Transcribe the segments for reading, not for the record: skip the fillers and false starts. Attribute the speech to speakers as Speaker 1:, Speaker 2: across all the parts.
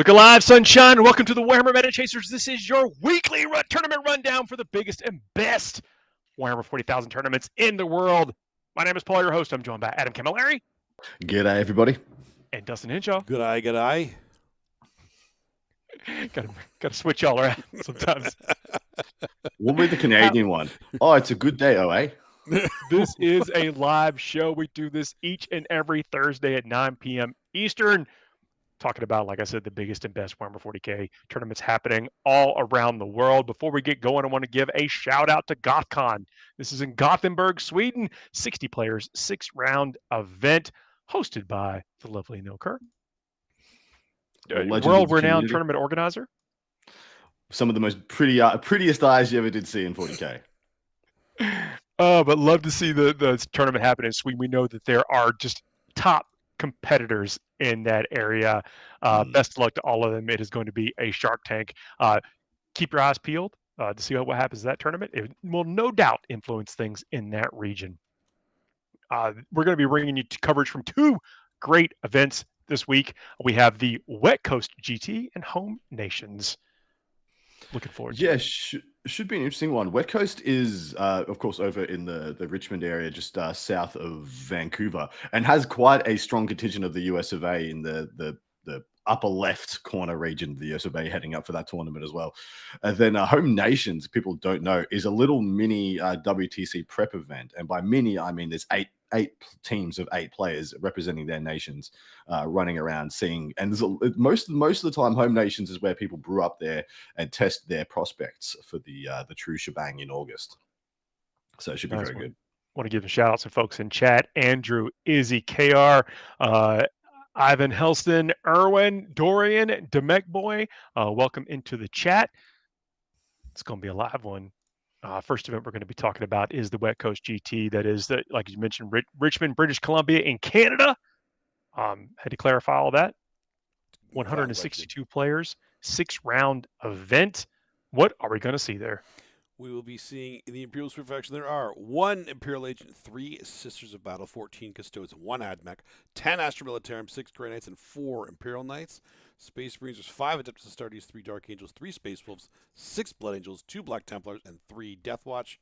Speaker 1: Look alive, sunshine. Welcome to the Warhammer Meta Chasers. This is your weekly tournament rundown for the biggest and best Warhammer 40,000 tournaments in the world. My name is Paul, your host. I'm joined by Adam Camilleri.
Speaker 2: G'day, everybody.
Speaker 1: And Dustin Henshaw.
Speaker 3: Good eye.
Speaker 1: Gotta switch y'all around sometimes.
Speaker 2: We'll be the Canadian one. Oh, it's a good day, eh?
Speaker 1: This is a live show. We do this each and every Thursday at 9 p.m. Eastern. Talking about, like I said, the biggest and best Warhammer 40K tournaments happening all around the world. Before we get going, I want to give a shout out to GothCon. This is in Gothenburg, Sweden. 60 players, 6-round event hosted by the lovely Neil Kerr. World-renowned tournament organizer.
Speaker 2: Some of the most prettiest eyes you ever did see in 40K.
Speaker 1: But love to see the tournament happen in Sweden. We know that there are just top competitors in that area. Best of luck to all of them. It is going to be a Shark Tank. Keep your eyes peeled to see what happens to that tournament. It will no doubt influence things in that region. We're going to be bringing you coverage from two great events this week. We have the West Coast GT and Home Nations. Looking forward to it.
Speaker 2: Should be an interesting one. West Coast is, of course, over in the Richmond area, just south of Vancouver, and has quite a strong contingent of the US of A in the upper left corner region of the US of A heading up for that tournament as well. And then Home Nations, people don't know, is a little mini WTC prep event. And by mini, I mean there's eight teams of 8 players representing their nations running around seeing. And there's most of the time, Home Nations is where people brew up there and test their prospects for the true shebang in August. So it should be very good.
Speaker 1: Want to give a shout out to folks in chat. Andrew, Izzy, KR, Ivan Helston, Erwin, Dorian, Demek Boy, welcome into the chat. It's going to be a live one. First event we're going to be talking about is the West Coast GT. That is, like you mentioned, Richmond, British Columbia in Canada. Had to clarify all that. 162 players, 6-round event. What are we going to see there?
Speaker 3: We will be seeing in the Imperial Super faction there are 1 Imperial Agent, 3 Sisters of Battle, 14 Custodes, 1 Admech, 10 Astra Militarum, 6 Grey Knights, and 4 Imperial Knights. Space Marines, there's 5 Adeptus Astartes, 3 Dark Angels, 3 Space Wolves, 6 Blood Angels, 2 Black Templars, and 3 Death Watch.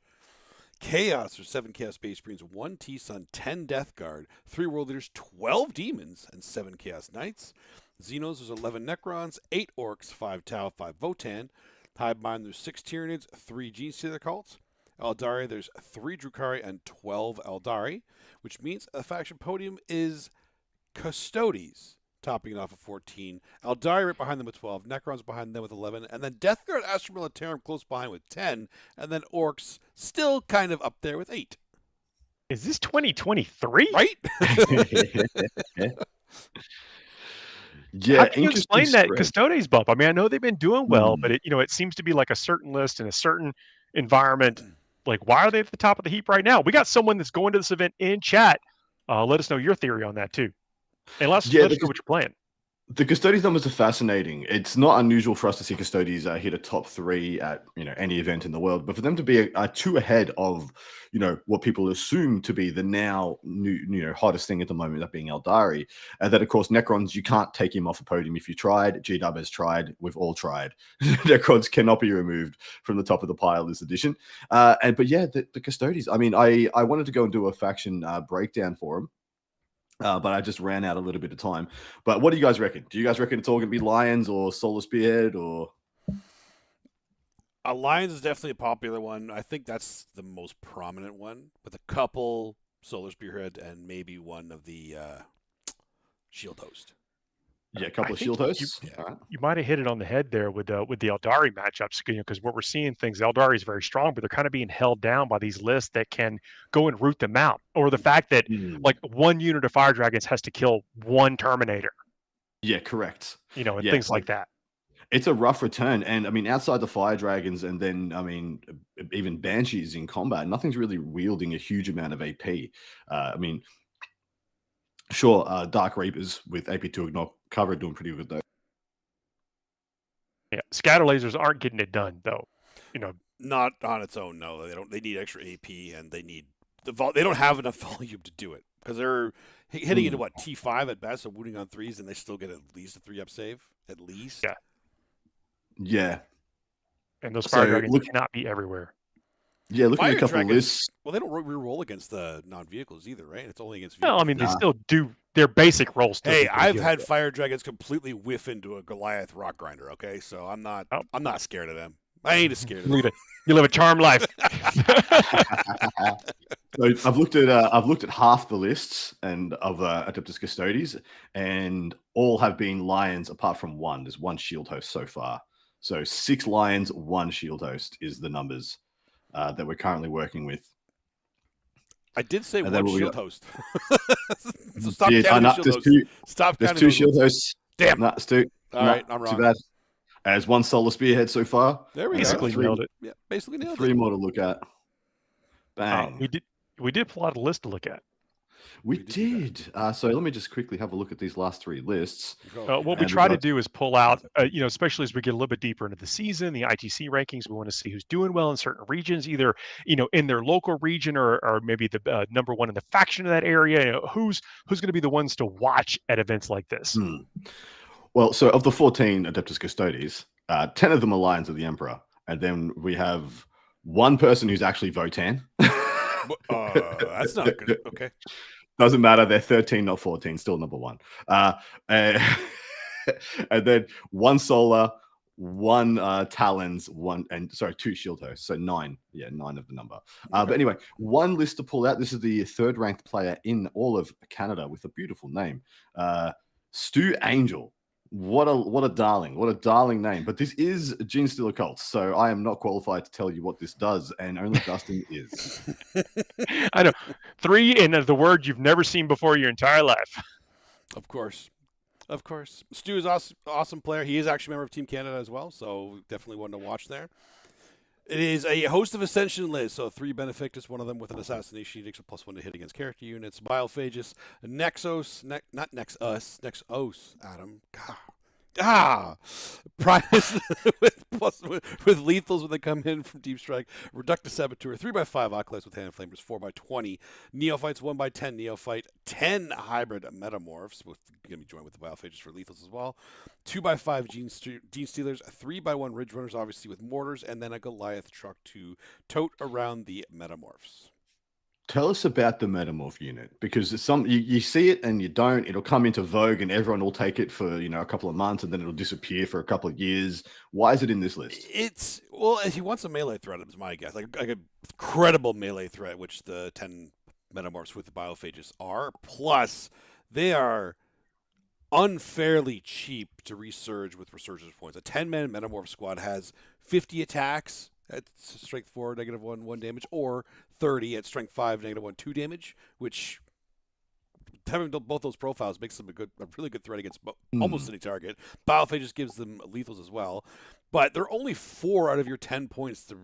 Speaker 3: Chaos, there's 7 Chaos Space Marines, 1 T-Sun, 10 Death Guard, 3 World Leaders, 12 Demons, and 7 Chaos Knights. Xenos, there's 11 Necrons, 8 Orcs, 5 Tau, 5 Votan. Hive Mind, there's 6 Tyranids, 3 Genestealer Cults. Eldari, there's 3 Drukhari and 12 Eldari, which means the faction podium is Custodes, topping it off at 14. Eldari right behind them with 12. Necrons behind them with 11. And then Death Guard Astra Militarum close behind with 10. And then Orcs still kind of up there with 8.
Speaker 1: Is this 2023?
Speaker 3: Right?
Speaker 2: Yeah,
Speaker 1: how can you explain that Custodes bump? I mean, I know they've been doing well, but it seems to be like a certain list in a certain environment. Like, why are they at the top of the heap right now? We got someone that's going to this event in chat. Let us know your theory on that too, and let us know what you're playing.
Speaker 2: The Custodes numbers are fascinating. It's not unusual for us to see Custodes hit a top 3 at any event in the world, but for them to be a 2 ahead of what people assume to be the now new hottest thing at the moment, that being Eldari, and then of course Necrons, you can't take him off a podium if you tried. GW has tried. We've all tried. Necrons cannot be removed from the top of the pile this edition. But yeah, the Custodes. I mean, I wanted to go and do a faction breakdown for them. But I just ran out a little bit of time. But what do you guys reckon? Do you guys reckon it's all going to be Lions or Solar Spearhead or?
Speaker 3: Lions is definitely a popular one. I think that's the most prominent one, with a couple Solar Spearhead and maybe one of the Shield Host.
Speaker 2: Yeah, a couple of Shield Hosts.
Speaker 1: You might have hit it on the head there with the Eldari matchups, because what we're seeing things, Eldari is very strong, but they're kind of being held down by these lists that can go and root them out, or the fact that like 1 unit of Fire Dragons has to kill 1 Terminator.
Speaker 2: Yeah, correct.
Speaker 1: And things like that.
Speaker 2: It's a rough return, and I mean, outside the Fire Dragons, and then I mean, even Banshees in combat, nothing's really wielding a huge amount of AP. I mean. Sure, Dark Reapers with AP2 Ignore cover doing pretty good though.
Speaker 1: Yeah, scatter lasers aren't getting it done though.
Speaker 3: Not on its own. No, they don't. They need extra AP, and they need they don't have enough volume to do it, because they're hitting into what, T5 at best, so wounding on 3s, and they still get at least a 3-up save, at least.
Speaker 1: Yeah.
Speaker 2: Yeah.
Speaker 1: And those fire dragons cannot be everywhere.
Speaker 2: Yeah, looking at a couple
Speaker 3: dragons,
Speaker 2: of lists.
Speaker 3: Well, they don't re-roll against the non-vehicles either, right? It's only against vehicles.
Speaker 1: No, I mean, they still do their basic rolls.
Speaker 3: Hey, I've had fire dragons completely whiff into a Goliath rock grinder, okay? So I'm not scared of them. I ain't scared of them.
Speaker 1: You live a charmed life.
Speaker 2: So I've looked at half the lists and of Adeptus Custodes, and all have been lions apart from one. There's one shield host so far. So 6 lions, 1 shield host is the numbers that we're currently working with.
Speaker 3: I did say one shield host. So stop counting shield hosts. Stop
Speaker 2: there's
Speaker 3: counting
Speaker 2: 2 shield hosts.
Speaker 3: Damn.
Speaker 2: No, it's 2.
Speaker 3: All right, I'm wrong.
Speaker 2: Too bad. As 1 solar spearhead so far.
Speaker 3: There we
Speaker 1: basically
Speaker 3: go.
Speaker 1: nailed it.
Speaker 3: Yeah, basically nailed
Speaker 2: 3
Speaker 3: it.
Speaker 2: more to look at. Bang.
Speaker 1: We did pull out a list to look at.
Speaker 2: We did. So let me just quickly have a look at these last 3 lists.
Speaker 1: What we try to do is pull out, especially as we get a little bit deeper into the season, the ITC rankings. We want to see who's doing well in certain regions, either in their local region or maybe the number one in the faction of that area. Who's going to be the ones to watch at events like this?
Speaker 2: Well, so of the 14 Adeptus Custodes, 10 of them are Lions of the Emperor, and then we have 1 person who's actually Votan.
Speaker 3: That's not good. Okay.
Speaker 2: Doesn't matter. They're 13, not 14. Still number 1. And then 1 Solar, 1 Talons, 2 Shield Hosts. So 9. Yeah, 9 of the number. But anyway, 1 list to pull out. This is the 3rd ranked player in all of Canada with a beautiful name. Stu Angel. What a darling name. But this is Gene Stealer Cults, so I am not qualified to tell you what this does, and only Dustin is.
Speaker 1: I know. 3 in the word you've never seen before your entire life.
Speaker 3: Of course. Stu is awesome player. He is actually a member of Team Canada as well, so definitely one to watch there. It is a host of Ascension lists, so 3 Benefactus, one of them with an Assassination Edict, so +1 to hit against character units. Biophagus, Nexos, Nexos, Adam. Primus with lethals when they come in from Deep Strike. Reductus Saboteur, 3x5 Acolytes with Hand Flamers, 4x20 Neophytes, 1x10 Neophyte, 10 Hybrid Metamorphs, going to be joined with the Biophages for lethals as well. 2x5 Gene Stealers, 3x1 Ridge Runners, obviously with mortars, and then a Goliath truck to tote around the Metamorphs.
Speaker 2: Tell us about the Metamorph unit, because it's you see it and you don't. It'll come into vogue and everyone will take it for a couple of months and then it'll disappear for a couple of years. Why is it in this list?
Speaker 3: He wants a melee threat, is my guess. Like a credible melee threat, which the 10 Metamorphs with the Biophages are. Plus, they are unfairly cheap to resurge with resurgence points. A 10-man Metamorph squad has 50 attacks at strength 4, -1 damage, or 30 at strength 5, -1, 2 damage, which having both those profiles makes them a really good threat against almost any target. Biophagus gives them lethals as well, but they're only 4 out of your 10 points to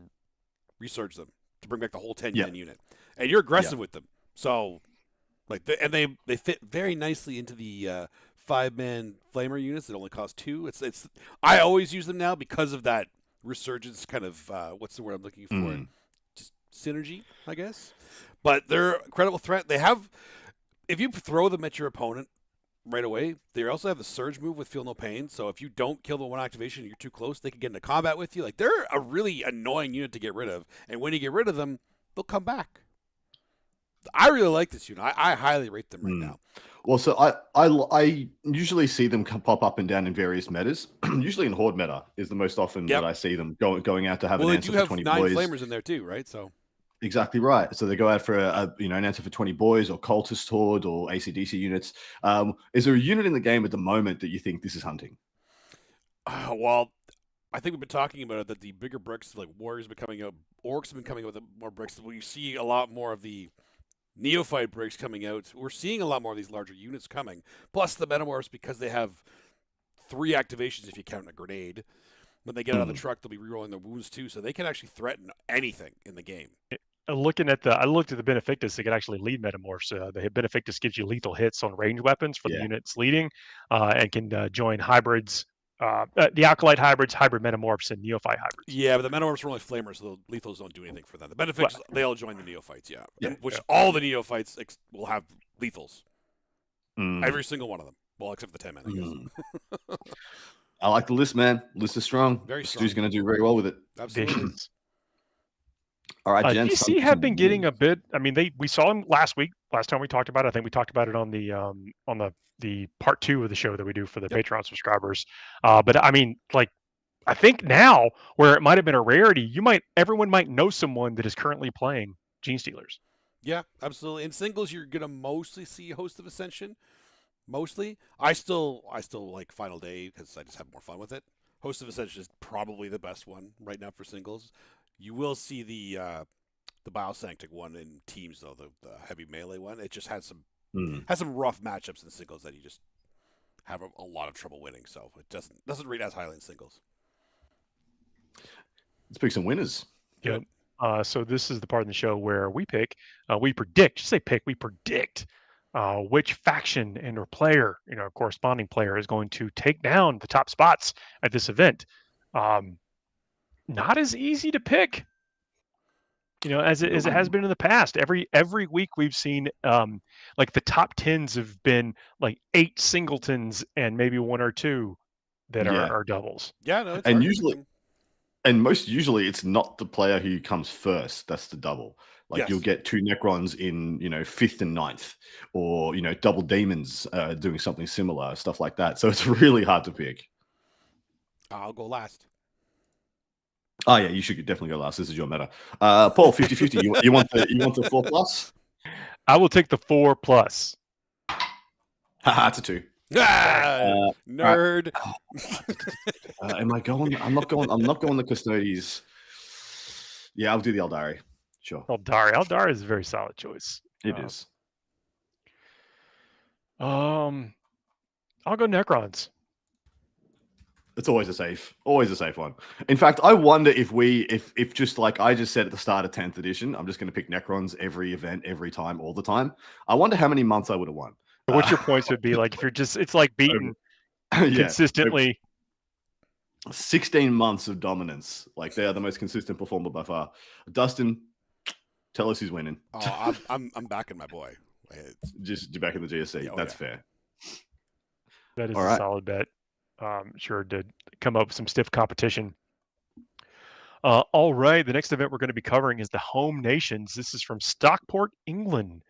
Speaker 3: resurge them, to bring back the whole 10-man unit. And you're aggressive with them. So, they fit very nicely into the 5-man flamer units that only cost 2. I always use them now because of that resurgence kind of what's the word I'm looking for? Just synergy, I guess. But they're a credible threat. They have, if you throw them at your opponent right away, they also have the surge move with Feel No Pain. So if you don't kill the 1 activation and you're too close, they can get into combat with you. Like, they're a really annoying unit to get rid of. And when you get rid of them, they'll come back. I really like this unit. I highly rate them right now.
Speaker 2: Well, so I usually see them pop up and down in various metas. Usually in Horde meta is the most often that I see them going out to have an answer for 20 boys.
Speaker 3: Well, they do have 9 flamers in there too, right? So
Speaker 2: exactly right. So they go out for an answer for 20 boys or cultist horde or ACDC units. Is there a unit in the game at the moment that you think this is hunting?
Speaker 3: Well, I think we've been talking about it, that the bigger bricks, like Warriors, have been coming out. Orcs have been coming out with more bricks. We see a lot more of the Neophyte bricks coming out. We're seeing a lot more of these larger units coming. Plus the Metamorphs, because they have 3 activations if you count a grenade. When they get out of the truck, they'll be rerolling their wounds too, so they can actually threaten anything in the game.
Speaker 1: I looked at the Benefactus. They could actually lead Metamorphs. The Benefactus gives you lethal hits on ranged weapons for the units leading, and can join hybrids. The Acolyte hybrids, Hybrid Metamorphs, and Neophyte hybrids.
Speaker 3: Yeah, but the Metamorphs are only flamers, so the lethals don't do anything for them. The Benefacts, they all join the Neophytes, which all the Neophytes will have lethals. Every single one of them. Well, except for the 10 men, I guess.
Speaker 2: I like the list, man. List is strong.
Speaker 3: Very
Speaker 2: Stu's
Speaker 3: strong.
Speaker 2: going to do very well with it.
Speaker 3: Absolutely.
Speaker 1: Vicious.
Speaker 2: All right, gents.
Speaker 1: DC have been getting a bit. I mean, we saw them last week. Last time we talked about it, I think we talked about it on the part 2 of the show that we do for the Patreon subscribers. But I mean, like, I think now where it might have been a rarity, everyone might know someone that is currently playing Gene Stealers.
Speaker 3: Yeah, absolutely. In singles, you're gonna mostly see Host of Ascension. Mostly, I still like Final Day because I just have more fun with it. Host of Ascension is probably the best one right now for singles. You will see the Biosanctic one in teams though, the heavy melee one. It just has some rough matchups in singles that you just have a lot of trouble winning. So it doesn't rate as highly in singles.
Speaker 2: Let's pick some winners.
Speaker 1: Yep. So this is the part of the show where we predict. Just say pick. We predict which faction and or player, corresponding player, is going to take down the top spots at this event. Not as easy to pick, as it has been in the past. Every week we've seen like the top 10s have been like 8 singletons and maybe 1 or 2 that are doubles.
Speaker 3: Yeah, no, it's
Speaker 2: and usually it's not the player who comes first that's the double. Like you'll get 2 Necrons in 5th and 9th, or double demons doing something similar, stuff like that. So it's really hard to pick.
Speaker 3: I'll go last.
Speaker 2: Oh yeah, you should definitely go last. This is your meta. Paul, 50-50. You want the 4+?
Speaker 1: I will take the 4+.
Speaker 2: Haha, it's a 2.
Speaker 3: Nerd.
Speaker 2: Am I going? I'm not going the Custodes. Yeah, I'll do the Eldari. Sure.
Speaker 1: Eldari is a very solid choice.
Speaker 2: It is.
Speaker 1: I'll go Necrons.
Speaker 2: It's always a safe one. In fact, I wonder if just like I just said at the start of 10th edition, I'm just going to pick Necrons every event, every time, all the time. I wonder how many months I would have won.
Speaker 1: What your points would be like if you're it's like beating consistently.
Speaker 2: 16 months of dominance. Like they are the most consistent performer by far. Dustin, tell us who's winning.
Speaker 3: Oh, I'm backing my boy.
Speaker 2: Just back in the GSC. That's fair.
Speaker 1: That is a solid bet. Sure did come up with some stiff competition. All right, the next event we're going to be covering is the Home Nations. This is from Stockport, England.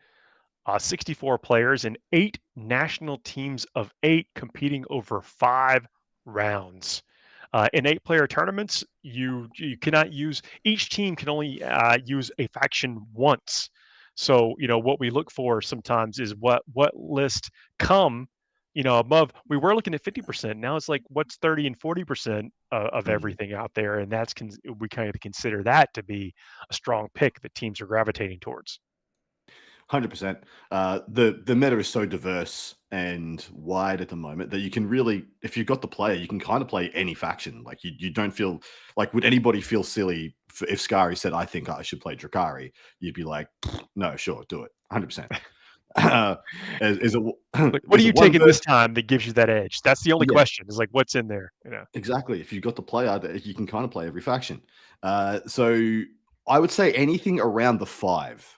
Speaker 1: 64 players and 8 national teams of 8 competing over 5 rounds. In 8-player tournaments, you cannot use, each team can only use a faction once. So, what we look for sometimes is what list come, above. We were looking at 50%. Now it's like what's 30 and 40% of everything out there, and we kind of consider that to be a strong pick that teams are gravitating towards.
Speaker 2: 100%. The meta is so diverse and wide at the moment that you can really, if you've got the player, you can kind of play any faction. Like you don't feel like, would anybody feel silly if Skari said, I think I should play Drakari? You'd be like, no, sure, do it. 100%.
Speaker 1: What are you taking this time that gives you that edge? That's the only question, is like, what's in there?
Speaker 2: Exactly. If you've got the player, you can kind of play every faction. So I would say anything around the 5.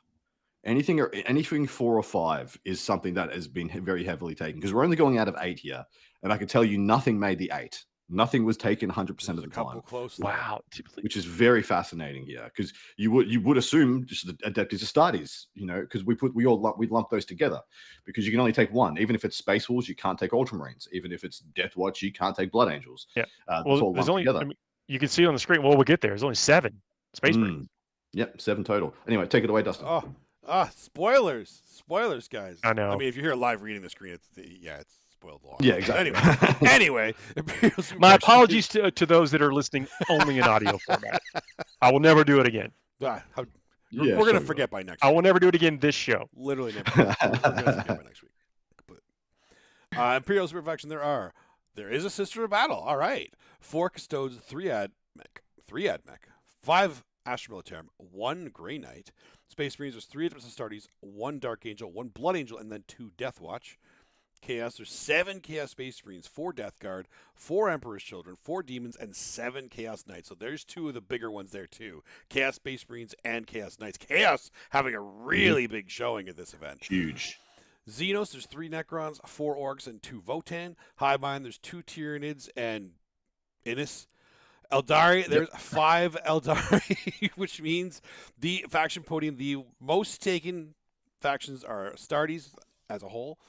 Speaker 2: Anything 4 or 5 is something that has been very heavily taken, because we're only going out of 8 here, and I can tell you nothing made the 8. Nothing was taken 100% of the time.
Speaker 1: Wow,
Speaker 2: which is very fascinating here, because you would assume just the Adeptus Astartes, because we lump those together, because you can only take 1. Even if it's Space Wolves, you can't take Ultramarines. Even if it's Death Watch, you can't take Blood Angels.
Speaker 1: Yeah, there's only. You can see on the screen. Well, we'll get there. There's only 7 Space Marines.
Speaker 2: Yep, 7 total. Anyway, take it away, Dustin.
Speaker 3: Spoilers, guys.
Speaker 1: I know.
Speaker 3: I mean, if you're here live reading the screen, it's spoiled long.
Speaker 2: Yeah, exactly.
Speaker 3: Anyway,
Speaker 1: my apologies to those that are listening only in audio format. I will never do it again.
Speaker 3: We're going to forget by next week.
Speaker 1: I will never do it again this show.
Speaker 3: Literally never. We're going to forget by next week. Imperial Super Faction, there is a Sister of Battle. All right. 4 Custodes, 3 Admech, 5 Astra Militarum, 1 Grey Knight. Space Marines, there's 3 Astartes, 1 Dark Angel, 1 Blood Angel, and then 2 Death Watch. Chaos, there's 7 Chaos Space Marines, 4 Death Guard, 4 Emperor's Children, 4 Demons, and 7 Chaos Knights. So there's 2 of the bigger ones there too. Chaos Space Marines and Chaos Knights. Chaos having a really big showing at this event.
Speaker 2: Huge.
Speaker 3: Xenos, there's 3 Necrons, 4 Orcs, and 2 Votann. Highbind, there's 2 Tyranids and Innis. Eldari, there's 5 Eldari, which means the faction podium, the most taken factions are Astartes as a whole,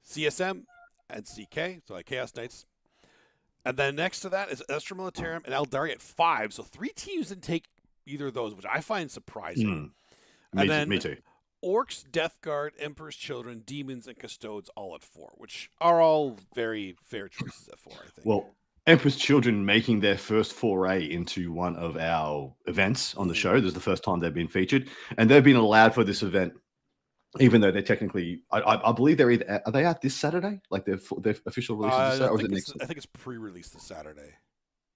Speaker 3: CSM, and CK, so like Chaos Knights. And then next to that is Astra Militarum and Eldari at 5. So 3 teams didn't take either of those, which I find surprising.
Speaker 2: Me too.
Speaker 3: Orcs, Death Guard, Emperor's Children, Demons, and Custodes all at 4, which are all very fair choices at 4, I think.
Speaker 2: Well, Emperor's Children making their first foray into one of our events on the show. This is the first time they've been featured, and they've been allowed for this event, even though they're technically, I believe they're either, are they out this Saturday? Like their official release is this Saturday, or is it next?
Speaker 3: I think it's pre-released this Saturday.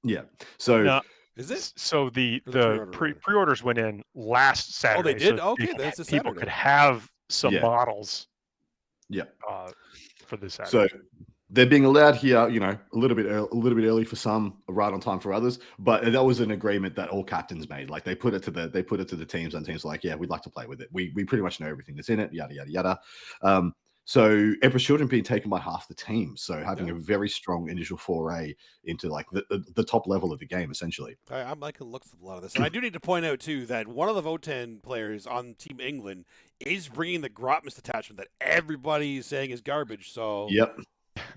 Speaker 2: Yeah. So
Speaker 1: No,
Speaker 3: is it?
Speaker 1: So the
Speaker 3: pre-order
Speaker 1: pre-orders went in last Saturday.
Speaker 3: Oh, they did?
Speaker 1: So
Speaker 3: Okay, that's the
Speaker 1: people
Speaker 3: Saturday.
Speaker 1: could have some
Speaker 2: Yeah.
Speaker 1: models.
Speaker 2: Yeah.
Speaker 1: For this Saturday.
Speaker 2: So they're being allowed here, you know, a little bit early for some, right on time for others. But that was an agreement that all captains made. Like they put it to the teams, and teams were like, yeah, we'd like to play with it. We pretty much know everything that's in it. Yada yada yada. So Emperor's Children being taken by half the team, so having a very strong initial foray into like the top level of the game, essentially.
Speaker 3: I'm liking the looks of a lot of this, and I do need to point out too that one of the Votann players on Team England is bringing the Grotmist attachment that everybody is saying is garbage. So
Speaker 2: Yep.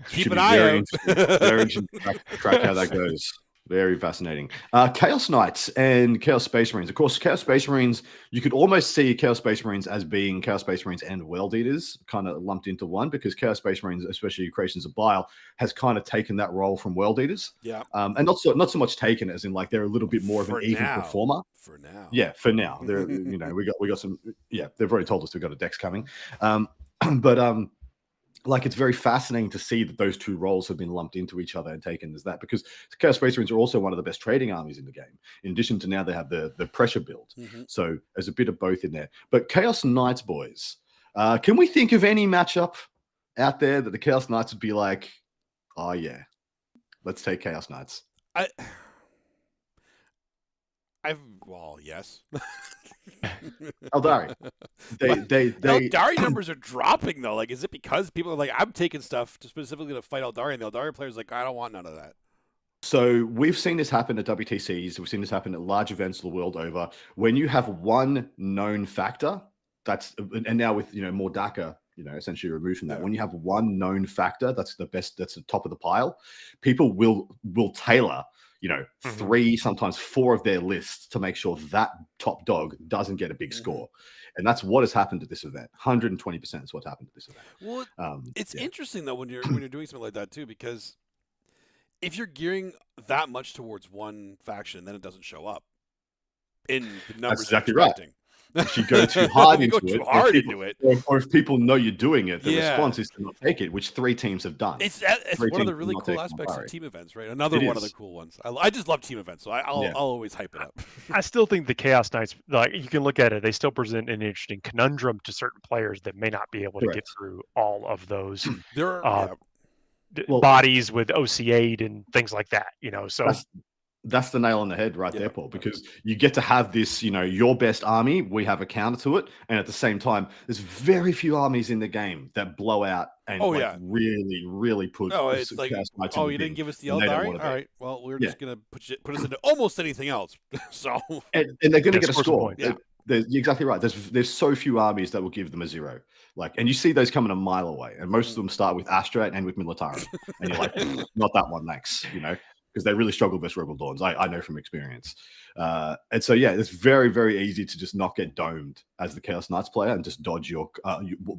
Speaker 3: keep
Speaker 2: Should
Speaker 3: an
Speaker 2: be
Speaker 3: eye
Speaker 2: very
Speaker 3: out.
Speaker 2: very interesting to track how that goes. Very fascinating. Chaos Knights and Chaos Space Marines. Of course, Chaos Space Marines, you could almost see Chaos Space Marines as being Chaos Space Marines and World Eaters kind of lumped into one, because Chaos Space Marines, especially Creations of Bile, has kind of taken that role from World Eaters.
Speaker 3: Yeah.
Speaker 2: And not so much taken as in like they're a little bit more of an even performer.
Speaker 3: For now.
Speaker 2: Yeah, for now. They're you know, we got some, yeah, they've already told us we've got a Dex coming. But like it's very fascinating to see that those two roles have been lumped into each other and taken as that, because Chaos Space Marines are also one of the best trading armies in the game. In addition to now they have the pressure build. So there's a bit of both in there. But Chaos Knights, boys, can we think of any matchup out there that the Chaos Knights would be like, oh yeah, let's take Chaos Knights?
Speaker 3: Well, yes.
Speaker 2: Eldari.
Speaker 3: Eldari numbers are dropping though. Like, is it because people are like, I'm taking stuff specifically to fight Eldari, and the Eldari players are like, I don't want none of that.
Speaker 2: So we've seen this happen at WTCs. We've seen this happen at large events the world over. When you have one known factor, and now with Mordaka, essentially removed from that. When you have one known factor, that's the best. That's the top of the pile. People will tailor 3, sometimes 4 of their lists to make sure that top dog doesn't get a big score. And that's what has happened at this event. 120% is what happened at this event.
Speaker 3: Well, it's interesting though when you're doing something like that too, because if you're gearing that much towards one faction, then it doesn't show up in the numbers.
Speaker 2: That's exactly right. If you go too hard into
Speaker 3: it,
Speaker 2: or if people know you're doing it, the response is to not take it, which 3 teams have done.
Speaker 3: It's one of the really cool aspects of team events, right? Another one of the cool ones. I just love team events, so I'll always hype it up.
Speaker 1: I still think the Chaos Knights, like you can look at it, they still present an interesting conundrum to certain players that may not be able to get through all of those bodies with OC8 and things like that. So.
Speaker 2: That's the nail on the head right there, Paul, because you get to have this, your best army, we have a counter to it. And at the same time, there's very few armies in the game that blow out and really, really put.
Speaker 3: No, it's like, you didn't give us the Eldari? All right, well, we're just going to put us into almost anything else. So
Speaker 2: and they're going to get a score. You're exactly right. There's so few armies that will give them a 0. And you see those coming a mile away. And most of them start with Astra and with Militarum. And you're like, not that one, thanks, because they really struggle versus Rebel Dawns. I know from experience. And so, it's very, very easy to just not get domed as the Chaos Knights player and just dodge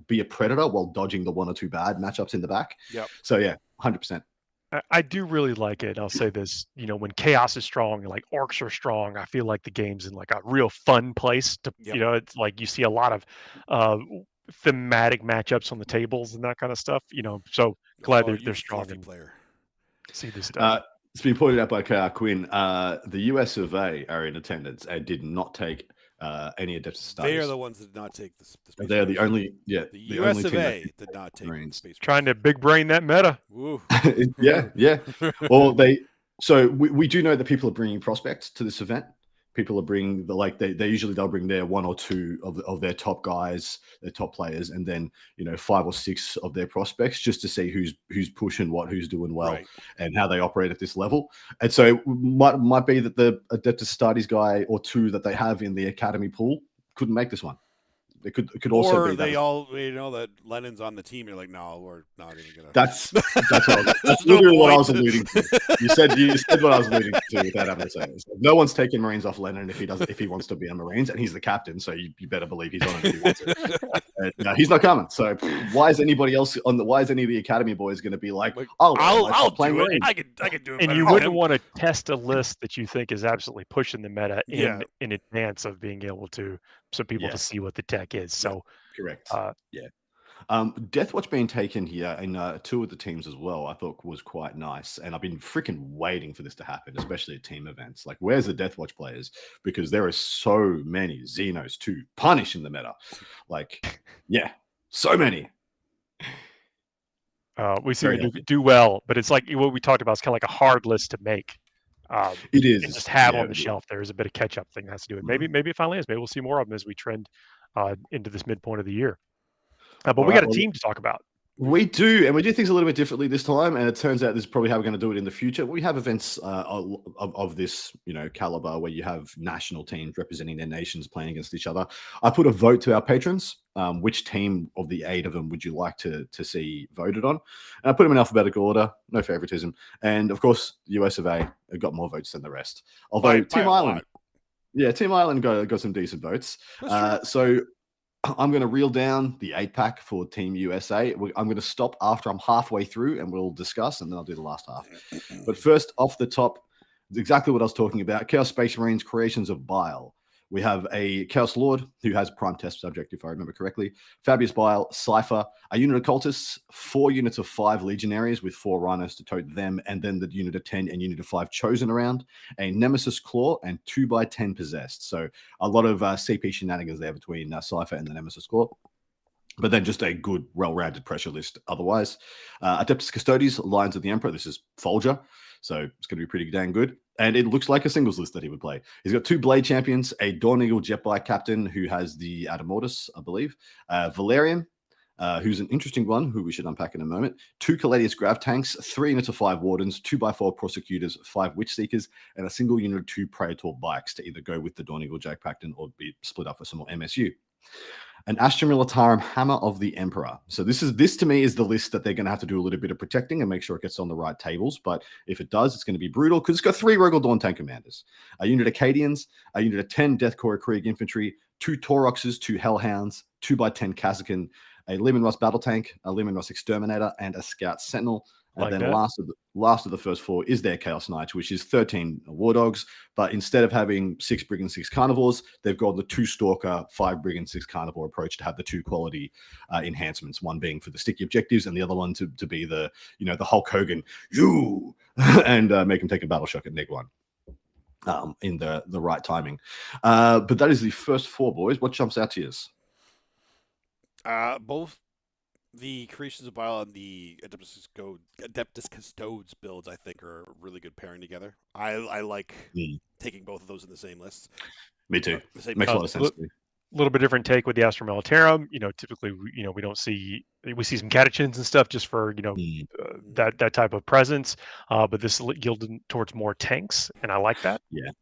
Speaker 2: be a predator while dodging the 1 or 2 bad matchups in the back.
Speaker 3: Yep.
Speaker 2: So, 100%.
Speaker 1: I do really like it. I'll say this, when Chaos is strong and like Orcs are strong, I feel like the game's in like a real fun place to, it's like you see a lot of thematic matchups on the tables and that kind of stuff, so glad they're strong and see this stuff.
Speaker 2: It's been pointed out by KR Quinn. The US of A are in attendance and did not take any Adeptus studies.
Speaker 3: They are the ones that did not take the space.
Speaker 2: They are the only,
Speaker 3: the US of A did not take space.
Speaker 1: Trying to big brain that meta.
Speaker 2: yeah. Or so we do know that people are bringing prospects to this event. People are bringing they'll bring their one or two of their top guys, their top players, and then 5 or 6 of their prospects, just to see who's pushing what, who's doing well,
Speaker 3: Right.
Speaker 2: and how they operate at this level. And so it might be that the Adeptus Astartes guy or two that they have in the academy pool couldn't make this one. It could also
Speaker 3: Or
Speaker 2: be
Speaker 3: they
Speaker 2: that.
Speaker 3: all that Lennon's on the team. You're like, no, we're not even gonna.
Speaker 2: That's
Speaker 3: There's no
Speaker 2: literally what I
Speaker 3: point.
Speaker 2: was alluding to. You said what I was alluding to without having to say it. So no one's taking Marines off Lennon if he wants to be on Marines, and he's the captain, so you better believe he's on it if he wants it. No, he's not coming. So why is anybody else why is any of the academy boys going to be like,
Speaker 3: I'll
Speaker 2: play
Speaker 3: do it.
Speaker 2: Marines?
Speaker 3: I could do it.
Speaker 1: And
Speaker 3: better
Speaker 1: you
Speaker 3: than
Speaker 1: wouldn't
Speaker 3: him.
Speaker 1: want to test a list that you think is absolutely pushing the meta
Speaker 3: Yeah.
Speaker 1: in advance of being able to, so people to see what the tech is. So
Speaker 2: correct. Deathwatch being taken here in 2 of the teams as well, I thought was quite nice. And I've been freaking waiting for this to happen, especially at team events. Like, where's the Deathwatch players? Because there are so many Xenos to punish in the meta. Like, yeah, so many.
Speaker 1: we seem to do well, but it's like what we talked about. It's kind of like a hard list to make.
Speaker 2: It is.
Speaker 1: And just have on the shelf. There's a bit of catch up thing that has to do it. Maybe it finally is. Maybe we'll see more of them as we trend into this midpoint of the year. But we got a team to talk about.
Speaker 2: We do, and we do things a little bit differently this time. And it turns out this is probably how we're going to do it in the future. We have events of this, caliber where you have national teams representing their nations playing against each other. I put a vote to our patrons. Which team of the 8 of them would you like to see voted on? And I put them in alphabetical order, no favoritism. And of course, the US of A have got more votes than the rest. Although Team Ireland, Team Ireland got some decent votes. So I'm going to reel down the 8-pack for Team USA. I'm going to stop after I'm halfway through, and we'll discuss, and then I'll do the last half. But first, off the top, exactly what I was talking about, Chaos Space Marines Creations of Bile. We have a Chaos Lord who has Prime Test Subject, if I remember correctly. Fabius Bile, Cypher, a unit of Cultists, 4 units of 5 Legionaries with 4 Rhinos to tote them, and then the unit of 10 and unit of 5 Chosen around, a Nemesis Claw, and 2x10 Possessed. So a lot of CP shenanigans there between Cypher and the Nemesis Claw. But then just a good, well-rounded pressure list otherwise. Adeptus Custodes, Lions of the Emperor. This is Folger, so it's going to be pretty dang good. And it looks like a singles list that he would play. He's got 2 Blade Champions, a Dawn Eagle Jetbike Captain who has the Adamortis, I believe. Valerian, who's an interesting one, who we should unpack in a moment. 2 Caladius Grav Tanks, 3 units of 5 Wardens, 2x4 Prosecutors, 5 Witch Seekers, and a single unit of 2 Praetor Bikes to either go with the Dawn Eagle Jack Captain or be split up for some more MSU. An Astra Militarum Hammer of the Emperor. So this to me is the list that they're going to have to do a little bit of protecting and make sure it gets on the right tables. But if it does, it's going to be brutal because it's got 3 Regal Dawn Tank Commanders, a unit of Acadians, a unit of 10 Deathcore Krieg Infantry, 2 Tauroxes, 2 Hellhounds, 2x10 Kazakin, a Leman Russ Battle Tank, a Leman Russ Exterminator, and a Scout Sentinel. And then last of the first 4 is their Chaos Knights, which is 13 War Dogs. But instead of having 6 Brigand, 6 Carnivores, they've got the 2 Stalker, 5 Brigand, 6 Carnivore approach to have the 2 quality enhancements. One being for the sticky objectives, and the other one to be the the Hulk Hogan, and make him take a battle shock at -1. In the right timing. But that is the first 4, boys. What jumps out to you?
Speaker 3: Both the Creations of Bile and the Adeptus Custodes builds, I think, are a really good pairing together. I like taking both of those in the same list.
Speaker 2: Me too. Makes a lot of sense to me.
Speaker 1: A little bit different take with the Astra Militarum. Typically, we don't see some catechins and stuff just for that type of presence. But this yielded towards more tanks, and I like that.
Speaker 2: Yeah.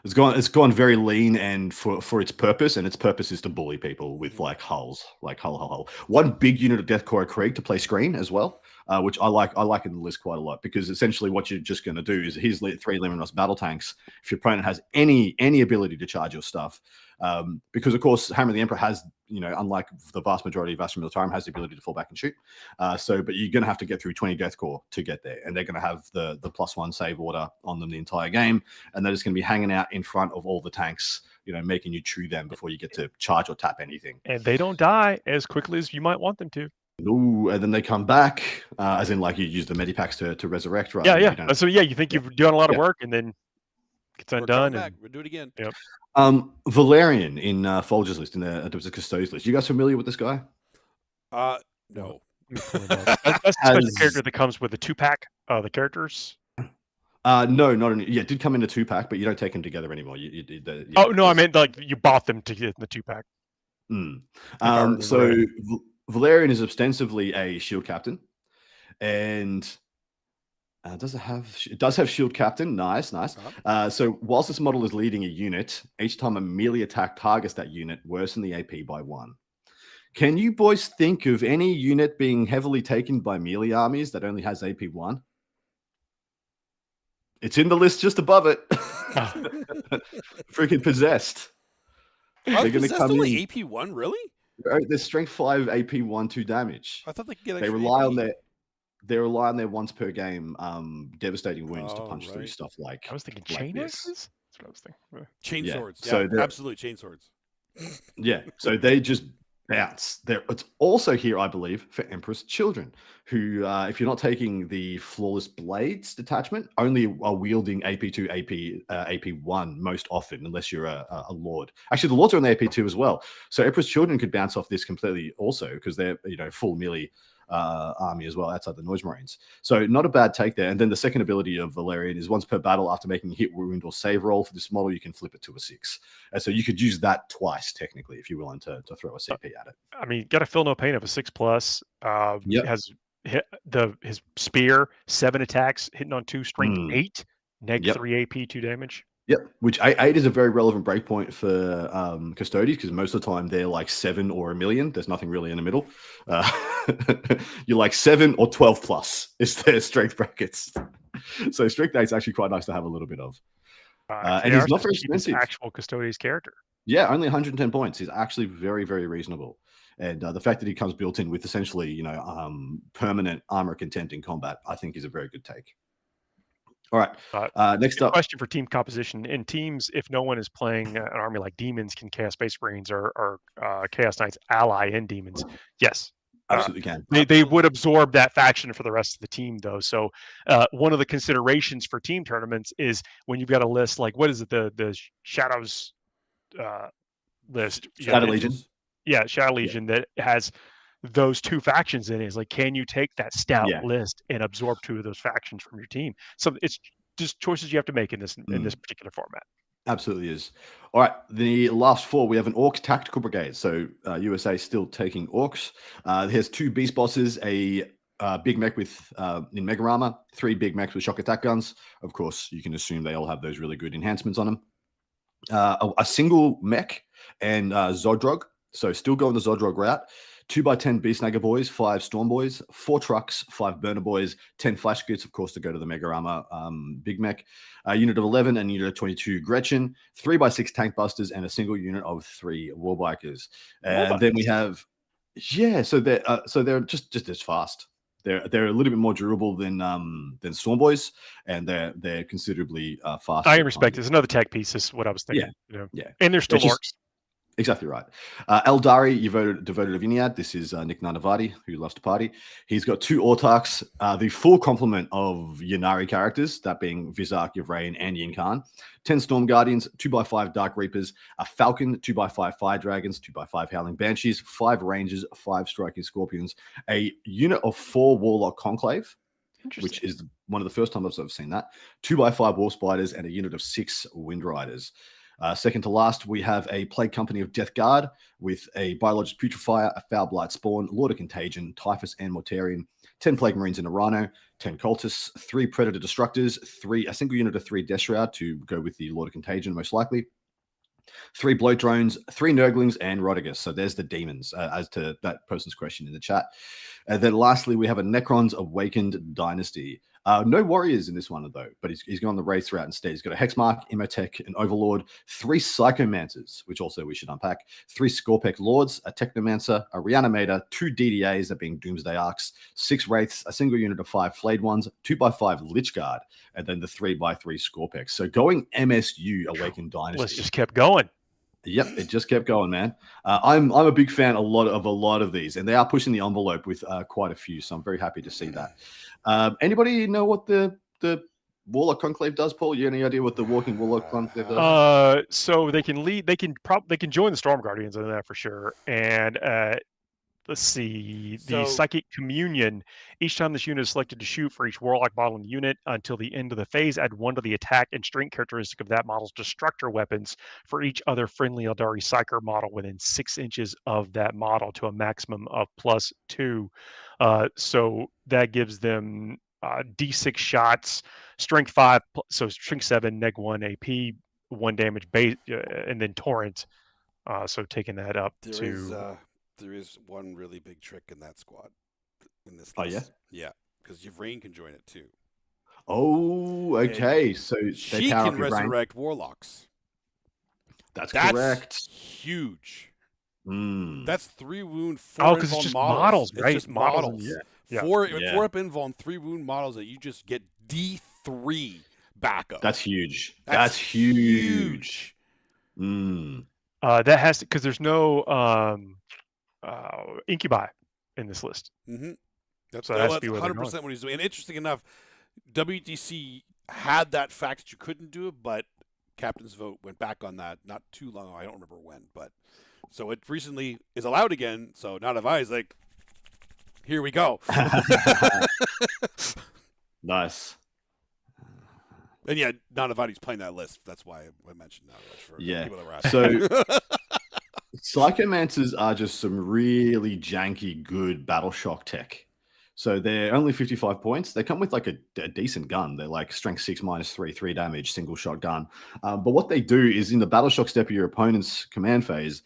Speaker 2: It's gone very lean and for its purpose, and its purpose is to bully people with like hulls, like hull. One big unit of Deathcore Krieg to play screen as well, which I like in the list quite a lot, because essentially what you're just going to do is here's 3 Leman Russ battle tanks. If your opponent has any ability to charge your stuff, because of course Hammer of the Emperor has, unlike the vast majority of Astra Militarum, has the ability to fall back and shoot. But you're going to have to get through 20 Deathcore to get there, and they're going to have the +1 save order on them the entire game, and they're just going to be hanging out in front of all the tanks, making you chew them before you get to charge or tap anything.
Speaker 1: And they don't die as quickly as you might want them to.
Speaker 2: Ooh, and then they come back, as in like you use the medipacks to resurrect, right?
Speaker 1: Yeah. So you think you've done a lot of work, and then gets undone.
Speaker 3: We'll do it again.
Speaker 1: Yep.
Speaker 2: Valerian in Folger's list, in the Adeptus Custodes list. You guys familiar with this guy?
Speaker 3: No.
Speaker 1: That's the special character that comes with the 2-pack. The characters.
Speaker 2: No, not in. Yeah, it did come in a 2-pack, but you don't take them together anymore.
Speaker 1: Oh no, I meant like you bought them to get in the 2-pack.
Speaker 2: So Valerian is ostensibly a shield captain, and it does have shield captain. Nice. So whilst this model is leading a unit, each time a melee attack targets that unit, worsen the AP by 1. Can you boys think of any unit being heavily taken by melee armies that only has AP 1? It's in the list just above it. Freaking Possessed.
Speaker 3: They're going to come only in. AP 1, really?
Speaker 2: They're strength 5, AP 1, 2 damage.
Speaker 3: I thought they could get
Speaker 2: They rely on their. They rely on their once per game devastating wounds to punch through stuff like.
Speaker 1: I was thinking chain axes. That's what I was thinking.
Speaker 3: Chain swords. Yeah, so absolute chain swords.
Speaker 2: Yeah, so they just bounce. It's also here, I believe, for Emperor's Children, who, if you're not taking the Flawless Blades detachment, only are wielding AP2, AP1 most often, unless you're a Lord. Actually, the Lords are on the AP2 as well. So Emperor's Children could bounce off this completely also, because they're full melee army as well outside the Noise Marines. So not a bad take there. And then the second ability of Valerian is once per battle after making a hit, wound, or save roll for this model, you can flip it to a 6. And so you could use that twice technically if you're willing to throw a CP at it.
Speaker 1: I mean, got to feel no pain of a 6+. Has hit his spear 7 attacks, hitting on 2 strength 8, -3 AP 2 damage.
Speaker 2: Yep, which 8 is a very relevant breakpoint for Custodies, because most of the time they're like 7 or a million. There's nothing really in the middle. You're like 7 or 12 plus is their strength brackets. So strength 8 is actually quite nice to have a little bit of. And he's not very expensive.
Speaker 1: Actual Custodies character.
Speaker 2: Yeah, only 110 points. He's actually very, very reasonable. And the fact that he comes built in with essentially, permanent armor content in combat, I think is a very good take. All right. Next up,
Speaker 1: question for team composition. In teams, if no one is playing an army like Demons, can Chaos Space Marines or Chaos Knights ally in Demons? Yes,
Speaker 2: absolutely can.
Speaker 1: They would absorb that faction for the rest of the team, though. So one of the considerations for team tournaments is when you've got a list like, what is it, the Shadows list?
Speaker 2: Shadow Legion.
Speaker 1: Yeah, Shadow Legion that has those 2 factions in it. Is like, can you take that stout list and absorb 2 of those factions from your team? So it's just choices you have to make in this particular format.
Speaker 2: Absolutely is. All right, the last 4, we have an Orc Tactical Brigade. So USA still taking Orcs. There's 2 Beast Bosses, a big mech with in Mega Armor, 3 big mechs with shock attack guns. Of course, you can assume they all have those really good enhancements on them. A single mech and Zodrog. So still going the Zodrog route. 2x10 Beast Snagger Boys, 5 Storm Boys, 4 Trucks, 5 Burner Boys, 10 Flash Kits, of course, to go to the Mega Armor Big Mech. A unit of 11 and unit of 22 Gretchen, 3x6 Tank Busters, and a single unit of 3 Warbikers. And then we have, so they're just as fast. They're a little bit more durable than Storm Boys, and they're considerably faster.
Speaker 1: I respect it. It's another tech piece. Is what I was thinking.
Speaker 2: Yeah.
Speaker 1: And they're still Orcs.
Speaker 2: Exactly right. Eldari, devoted of Iniad. This is Nick Nanavati, who loves to party. He's got 2 Autarchs, the full complement of Ynnari characters, that being Vizark, Yvrain, and Yin Khan. 10 Storm Guardians, 2x5 Dark Reapers, a Falcon, 2x5 Fire Dragons, 2x5 Howling Banshees, 5 Rangers, 5 Striking Scorpions, a unit of 4 Warlock Conclave, which is one of the first times I've seen that, 2x5 Wolf Spiders, and a unit of 6 Wind Riders. Second to last, we have a Plague Company of Death Guard with a Biologist Putrefier, a Foul Blight Spawn, Lord of Contagion, Typhus, and Mortarian, 10 Plague Marines in a Rhino, 10 Cultists, 3 Predator Destructors, a single unit of 3 Death Shroud to go with the Lord of Contagion, most likely, 3 Bloat Drones, 3 Nurglings, and Rodigus. So there's the demons, as to that person's question in the chat. And then lastly, we have a Necron's Awakened Dynasty. No warriors in this one, though, but he's gone the race route instead. He's got a Hexmark, Imhotep, an Overlord, 3 Psychomancers, which also we should unpack, 3 Scorpec Lords, a Technomancer, a Reanimator, 2 DDAs, that being Doomsday Arcs, 6 Wraiths, a single unit of 5 Flayed Ones, 2x5 Lich Guard, and then the 3x3 Scorpex. So going MSU Awakened Dynasty.
Speaker 1: Let's just kept going.
Speaker 2: Yep, it just kept going, man. I'm a big fan of a lot of these, and they are pushing the envelope with quite a few. So I'm very happy to see that. Anybody know what the Warlock Conclave does, Paul? You have any idea what the Walking Warlock Conclave does?
Speaker 1: So they can lead. They can join the Storm Guardians in that for sure, and let's see, the
Speaker 3: So
Speaker 1: Psychic Communion. Each time this unit is selected to shoot for each Warlock model in the unit until the end of the phase, add 1 to the attack and strength characteristic of that model's destructor weapons for each other friendly Eldari Psyker model within 6 inches of that model to a maximum of +2. So that gives them D6 shots, strength 5, so strength 7, neg 1 AP, 1 damage base, and then torrent. So taking that up
Speaker 3: there is one really big trick in that squad in this
Speaker 2: Oh, yeah?
Speaker 3: list. Yeah, because Yvraine can join it too.
Speaker 2: Oh, okay. So they
Speaker 3: She
Speaker 2: power
Speaker 3: can
Speaker 2: up your brain.
Speaker 3: resurrect warlocks.
Speaker 2: That's
Speaker 3: That's
Speaker 2: correct.
Speaker 3: huge.
Speaker 2: Mm.
Speaker 3: That's 3 wound, 4
Speaker 1: Oh, because it's
Speaker 3: invuln
Speaker 1: just
Speaker 3: models.
Speaker 1: models,
Speaker 3: It's
Speaker 1: right?
Speaker 3: just
Speaker 1: Models
Speaker 3: models.
Speaker 1: and- yeah.
Speaker 3: 4
Speaker 2: Yeah.
Speaker 3: 4 up invuln, 3 wound models that you just get D3 backup.
Speaker 2: That's huge. That's huge. Mm.
Speaker 1: That has to, because there's no incubi in this list.
Speaker 3: Mm-hmm. That's,
Speaker 1: So it has to
Speaker 3: that's
Speaker 1: be where they're
Speaker 3: 100% what he's doing. And interesting enough, WTC had that fact that you couldn't do it, but Captain's Vote went back on that not too long ago. I don't remember when, but so it recently is allowed again. So now Navai's like, here we go.
Speaker 2: Nice.
Speaker 3: And yeah, Nanavati's playing that list. That's why I mentioned that for people that were asking.
Speaker 2: So Psychomancers are just some really janky, good battle shock tech. So they're only 55 points. They come with like a decent gun. They're like strength 6 -3, 3 damage, single shot gun. But what they do is in the battle shock step of your opponent's command phase,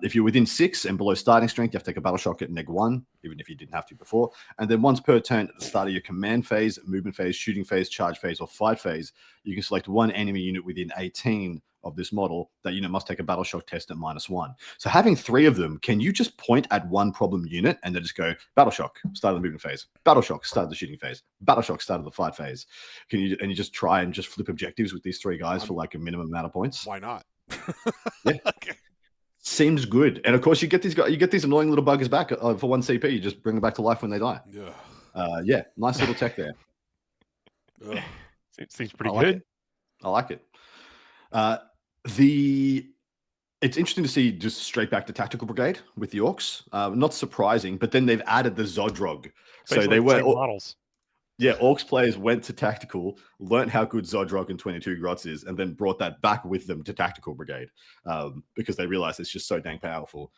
Speaker 2: if you're within 6 and below starting strength, you have to take a battle shock at -1, even if you didn't have to before. And then once per turn at the start of your command phase, movement phase, shooting phase, charge phase, or fight phase, you can select 1 enemy unit within 18 of this model. That unit must take a battle shock test at -1. So having 3 of them, can you just point at one problem unit and then just go battle shock, start of the movement phase, battle shock, start of the shooting phase, battle shock, start of the fight phase? Can you just try and just flip objectives with these 3 guys for like a minimum amount of points?
Speaker 3: Why not?
Speaker 2: Yeah.
Speaker 3: Okay.
Speaker 2: Seems good. And of course, you get these guys, you get these annoying little buggers back for 1 CP. You just bring them back to life when they die.
Speaker 3: Yeah.
Speaker 2: Nice little tech there.
Speaker 1: Seems pretty
Speaker 2: like
Speaker 1: good.
Speaker 2: It. I like it. It's interesting to see just straight back to Tactical Brigade with the Orcs. Not surprising, but then they've added the Zodrog. So they were
Speaker 1: models.
Speaker 2: Yeah, Orcs players went to Tactical, learned how good Zodrog and 22 Grots is, and then brought that back with them to Tactical Brigade because they realized it's just so dang powerful.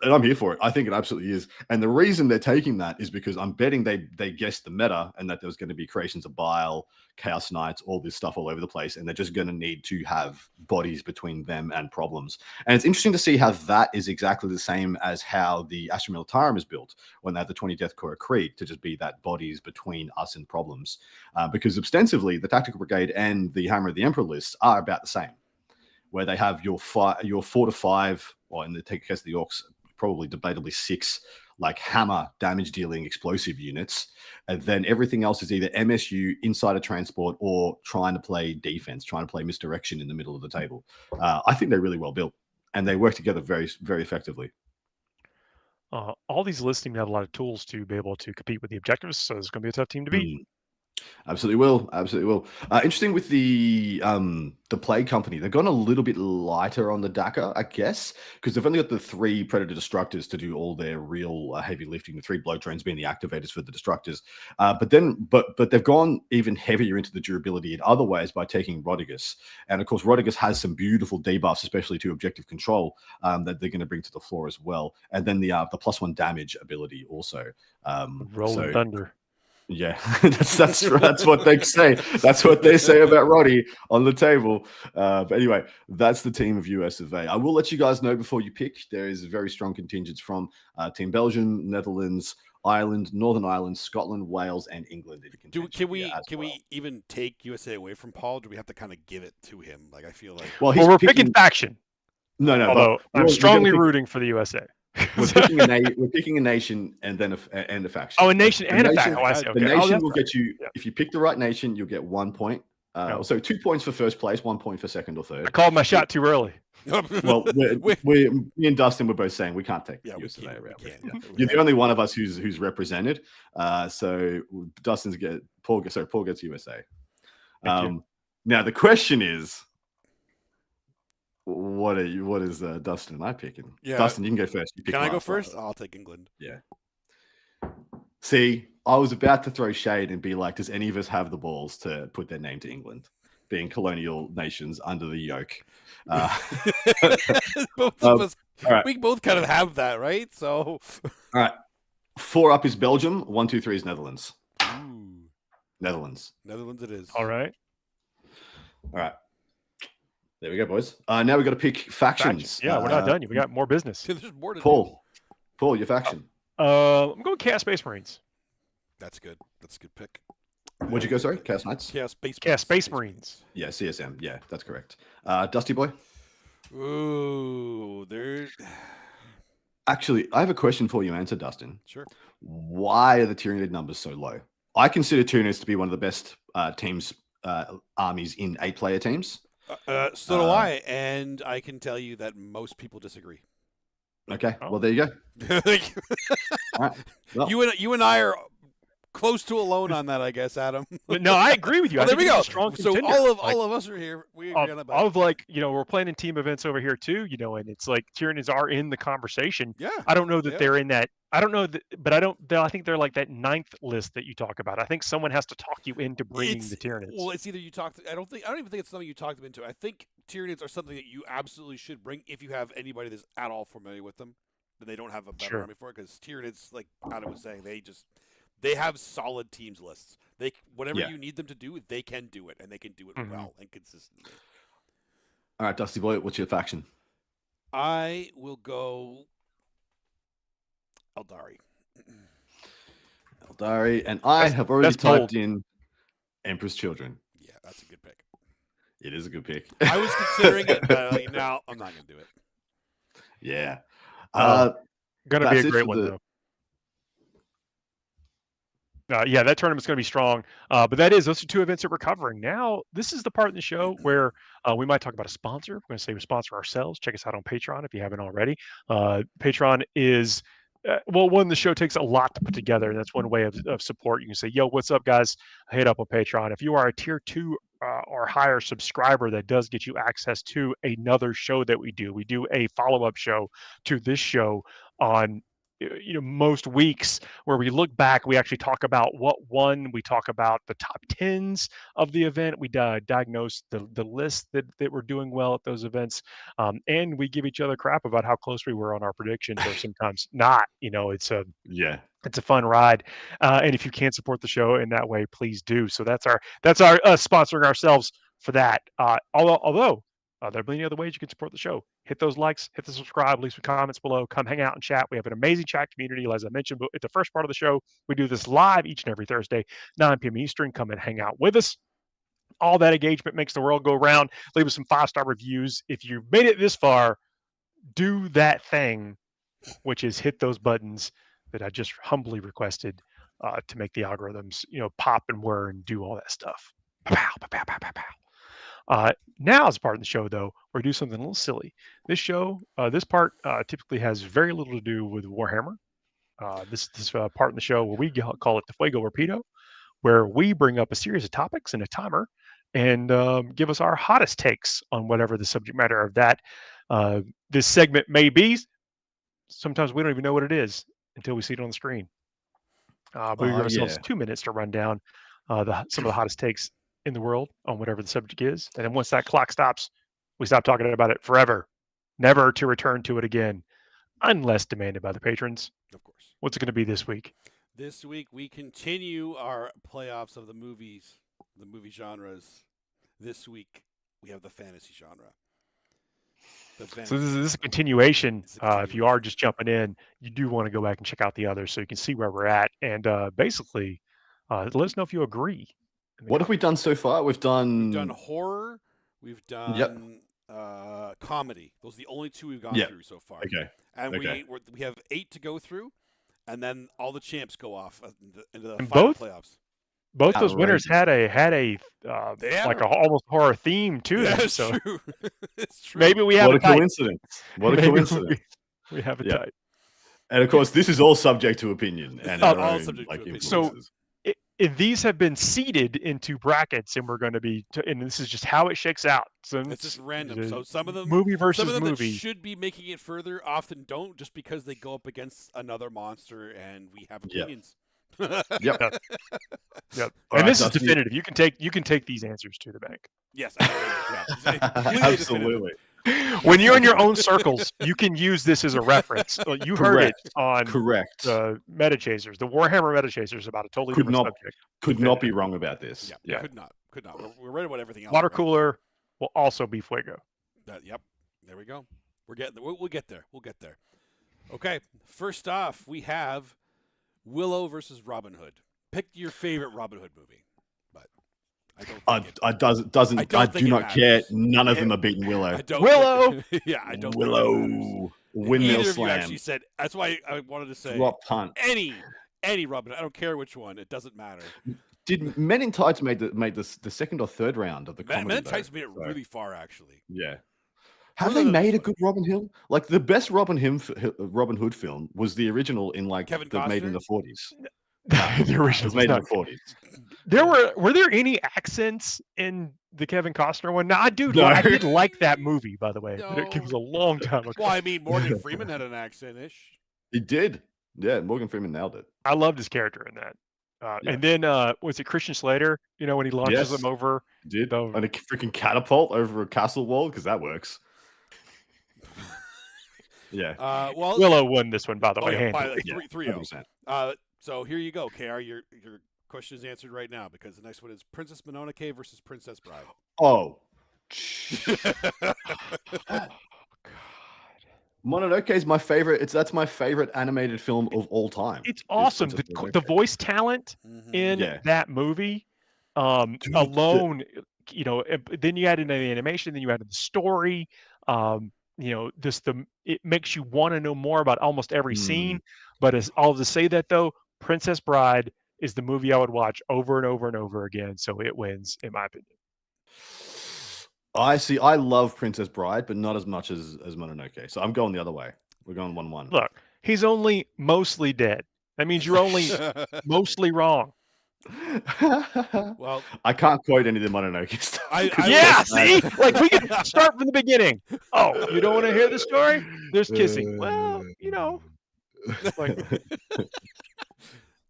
Speaker 2: And I'm here for it. I think it absolutely is. And the reason they're taking that is because I'm betting they guessed the meta and that there was going to be creations of Bile, Chaos Knights, all this stuff all over the place. And they're just going to need to have bodies between them and problems. And it's interesting to see how that is exactly the same as how the Astra Militarum is built when they have the 20 Death Corps Creed to just be that bodies between us and problems. Because ostensibly, the Tactical Brigade and the Hammer of the Emperor lists are about the same, where they have your 4 to 5, or in the case of the Orcs, probably debatably 6 like hammer damage dealing explosive units, and then everything else is either MSU, insider transport, or trying to play defense, trying to play misdirection in the middle of the table. I think they're really well built and they work together very, very effectively.
Speaker 1: All these lists seem to have a lot of tools to be able to compete with the objectives, so it's going to be a tough team to beat.
Speaker 2: Absolutely will. Interesting with the Plague Company, they've gone a little bit lighter on the DACA, I guess, because they've only got the 3 Predator Destructors to do all their real heavy lifting, the 3 blow trains being the activators for the Destructors. But they've gone even heavier into the durability in other ways by taking Rodigus. And of course, Rodigus has some beautiful debuffs, especially to objective control, that they're going to bring to the floor as well. And then the +1 damage ability also.
Speaker 1: Rolling Thunder.
Speaker 2: Yeah, that's what they say. That's what they say about Roddy on the table. But anyway, that's the team of US of A. I will let you guys know before you pick. There is very strong contingents from Team Belgium, Netherlands, Ireland, Northern Ireland, Scotland, Wales, and England.
Speaker 3: Can we even take USA away from Paul? Do we have to kind of give it to him? Like, I feel like
Speaker 1: we're picking faction.
Speaker 2: No.
Speaker 1: Although I'm strongly rooting for the USA.
Speaker 2: We're picking a nation and then a faction.
Speaker 1: Oh, a nation and a faction. Oh, I see. Okay.
Speaker 2: The nation will get you. Yeah. If you pick the right nation, you'll get 1 point. So 2 points for first place, 1 point for second or third.
Speaker 1: I called my shot too early.
Speaker 2: Well, me and Dustin were both saying we can't take the US around. You're the only one of us who's represented. So Dustin's Paul gets USA. Now the question is, What is Dustin and I picking?
Speaker 3: Yeah.
Speaker 2: Dustin, you can go first. You pick
Speaker 3: Can I go
Speaker 2: last, right?
Speaker 3: first? I'll take England.
Speaker 2: Yeah. See, I was about to throw shade and be like, does any of us have the balls to put their name to England, being colonial nations under the yoke?
Speaker 3: Both of us,
Speaker 2: right.
Speaker 3: we both kind of have that, right? So,
Speaker 2: all right. 4 up is Belgium. 1, 2, 3 is Netherlands.
Speaker 3: ooh,
Speaker 2: Netherlands.
Speaker 3: Netherlands it is.
Speaker 1: All right.
Speaker 2: All right. There we go, boys. Now we got to pick factions.
Speaker 1: Yeah, we're not done yet. We got more business.
Speaker 3: There's more to do.
Speaker 2: Paul, your faction.
Speaker 1: I'm going Chaos Space Marines.
Speaker 3: That's good. That's a good pick.
Speaker 2: What'd you go, sorry? Chaos Knights?
Speaker 3: Chaos
Speaker 1: Space Marines.
Speaker 2: Yeah, CSM. Yeah, that's correct. Dusty Boy?
Speaker 3: Ooh, there's...
Speaker 2: Actually, I have a question for you, answer, Dustin.
Speaker 3: Sure.
Speaker 2: Why are the Tyranid numbers so low? I consider Tyranids to be one of the best armies in 8-player teams.
Speaker 3: So do I, and I can tell you that most people disagree.
Speaker 2: Okay, well, there you go. All right. Well,
Speaker 3: You and I are close to alone on that, I guess, Adam.
Speaker 1: No, I agree with you.
Speaker 3: Well, there we go.
Speaker 1: Strong
Speaker 3: So
Speaker 1: contender.
Speaker 3: all of us are here. We agree on that.
Speaker 1: Of like, we're planning team events over here too, and it's like Tyranids are in the conversation.
Speaker 3: Yeah.
Speaker 1: I don't know that they're in that. I don't know that, but I think they're like that 9th list that you talk about. I think someone has to talk you into bringing the Tyranids.
Speaker 3: Well, it's either you talk. I don't even think it's something you talk them into. I think Tyranids are something that you absolutely should bring if you have anybody that's at all familiar with them. Then they don't have a better army for it, because Tyranids, like Adam was saying, they have solid teams lists. Whatever you need them to do, they can do it, and they can do it well and consistently.
Speaker 2: All right, Dusty Boy, what's your faction?
Speaker 3: I will go Eldari.
Speaker 2: Eldari, and I have already typed in Emperor's Children.
Speaker 3: Yeah, that's a good pick.
Speaker 2: It is a good pick.
Speaker 3: I was considering it, but now I'm not going to do it.
Speaker 2: Yeah.
Speaker 1: Going to be a great one, though. Yeah, that tournament's going to be strong. But those are 2 events that we're covering. Now, this is the part of the show where we might talk about a sponsor. We're going to say we sponsor ourselves. Check us out on Patreon if you haven't already. Patreon is, the show takes a lot to put together, and that's one way of support. You can say, yo, what's up, guys? Hit up on Patreon. If you are a tier 2 or higher subscriber, that does get you access to another show that we do. We do a follow-up show to this show on most weeks, where we look back, we actually talk about what won. We talk about the top 10s of the event. We diagnose the list that were doing well at those events, and we give each other crap about how close we were on our predictions, or sometimes not. It's a fun ride, and if you can't support the show in that way, please do. So that's our sponsoring ourselves for that. Although there are many other ways you can support the show. Hit those likes, hit the subscribe, leave some comments below, come hang out and chat. We have an amazing chat community. As I mentioned at the first part of the show, we do this live each and every Thursday, 9 p.m. Eastern. Come and hang out with us. All that engagement makes the world go round. Leave us some 5-star reviews. If you've made it this far, do that thing, which is hit those buttons that I just humbly requested to make the algorithms, pop and whir and do all that stuff. Pow, pow, pow, pow, pow, pow. Now, as part of the show, though, we're doing something a little silly. This part typically has very little to do with Warhammer. This part in the show where we call it the Fuego Rapido, where we bring up a series of topics and a timer and give us our hottest takes on whatever the subject matter of that this segment may be. Sometimes we don't even know what it is until we see it on the screen. But we give ourselves 2 minutes to run down some of the hottest takes in the world on whatever the subject is. And then once that clock stops, we stop talking about it forever, never to return to it again, unless demanded by the patrons.
Speaker 3: Of course.
Speaker 1: What's it going to be this week?
Speaker 3: This week, we continue our playoffs of the movie genres. This week, we have the fantasy genre.
Speaker 1: So this is a continuation. If you are just jumping in, you do want to go back and check out the others so you can see where we're at. And basically, let us know if you agree.
Speaker 2: What have we done so far? We've done
Speaker 3: horror. We've done comedy. Those are the only 2 we've gone through so far.
Speaker 2: Okay.
Speaker 3: And we have 8 to go through, and then all the champs go off into the final playoffs.
Speaker 1: Both those winners had a almost horror theme to them.
Speaker 3: That's
Speaker 1: so
Speaker 3: true. It's true.
Speaker 2: Maybe we have a coincidence. What a coincidence.
Speaker 1: We have a tie.
Speaker 2: And of course, this is all subject to opinion. And
Speaker 3: all subject to opinion.
Speaker 1: So these have been seeded into brackets, and we're going to be, and this is just how it shakes out. So
Speaker 3: It's just random. So some of them,
Speaker 1: movie
Speaker 3: some
Speaker 1: versus
Speaker 3: of them that
Speaker 1: movie.
Speaker 3: should be making it further often don't, just because they go up against another monster, and we have
Speaker 2: Yep.
Speaker 3: opinions.
Speaker 2: Yep.
Speaker 1: Yep.
Speaker 2: All
Speaker 1: And
Speaker 2: right,
Speaker 1: this is
Speaker 2: Dustin,
Speaker 1: definitive. You can take these answers to the bank.
Speaker 3: Yes, absolutely. Yeah. Completely
Speaker 2: absolutely.
Speaker 1: When you're in your own circles, you can use this as a reference. You heard it on
Speaker 2: Correct.
Speaker 1: the Meta Chasers, the Warhammer Meta Chasers, about a totally different subject.
Speaker 2: Could not be wrong about this.
Speaker 3: Yeah,
Speaker 1: Yeah.
Speaker 3: could not. We're right about everything else.
Speaker 1: Water cooler will also be Fuego.
Speaker 3: Yep. There we go. We'll get there. We'll get there. Okay. First off, we have Willow versus Robin Hood. Pick your favorite Robin Hood movie, but I don't.
Speaker 2: I do not care. None of them are beating Willow.
Speaker 1: Willow.
Speaker 3: Yeah, I don't.
Speaker 2: Willow. Windmill
Speaker 3: Either of you
Speaker 2: slam.
Speaker 3: actually said. That's why I wanted to say
Speaker 2: Drop punt.
Speaker 3: any Robin. I don't care which one. It doesn't matter.
Speaker 2: Did Men in Tights made the second or third round of the comedy?
Speaker 3: Men in Tights made it really far, actually.
Speaker 2: Yeah. Have they made a good Robin Hood? Like the best Robin Hood film was the original in like
Speaker 3: Kevin
Speaker 2: made in
Speaker 3: Costner?
Speaker 2: the 40s.
Speaker 1: The
Speaker 2: It
Speaker 1: original
Speaker 2: was made in the 40s.
Speaker 1: Were there any accents in the Kevin Costner one? No, I did like that movie, by the way.
Speaker 3: No.
Speaker 1: It was a long time ago.
Speaker 3: Well, I mean, Morgan Freeman had an accent-ish.
Speaker 2: He did. Yeah, Morgan Freeman nailed it.
Speaker 1: I loved his character in that.
Speaker 2: Yeah.
Speaker 1: And then was it Christian Slater? You know, when he launches him over.
Speaker 2: Did on a freaking catapult over a castle wall, because that works. Yeah.
Speaker 3: Well,
Speaker 1: Willow won this one, by the way.
Speaker 3: yeah, by
Speaker 1: handily.
Speaker 3: like 3-0. So here you go, KR. Your question is answered right now, because the next one is Princess Mononoke versus Princess Bride.
Speaker 2: Oh. Mononoke is my favorite. That's my favorite animated film of all time.
Speaker 1: It's awesome. The voice talent in that movie alone, you know, then you add in the animation, then you add in the story. You know, it makes you want to know more about almost every scene. But as all to say that though, Princess Bride is the movie I would watch over and over and over again. So it wins, in my opinion.
Speaker 2: I see. I love Princess Bride, but not as much as Mononoke. So I'm going the other way. We're going 1-1.
Speaker 1: Look, he's only mostly dead. That means you're only mostly wrong.
Speaker 3: Well,
Speaker 2: I can't quote any of the Mononoke stuff.
Speaker 1: See, like we can start from the beginning. Oh, you don't want to hear the story? There's kissing. Well, you know, like.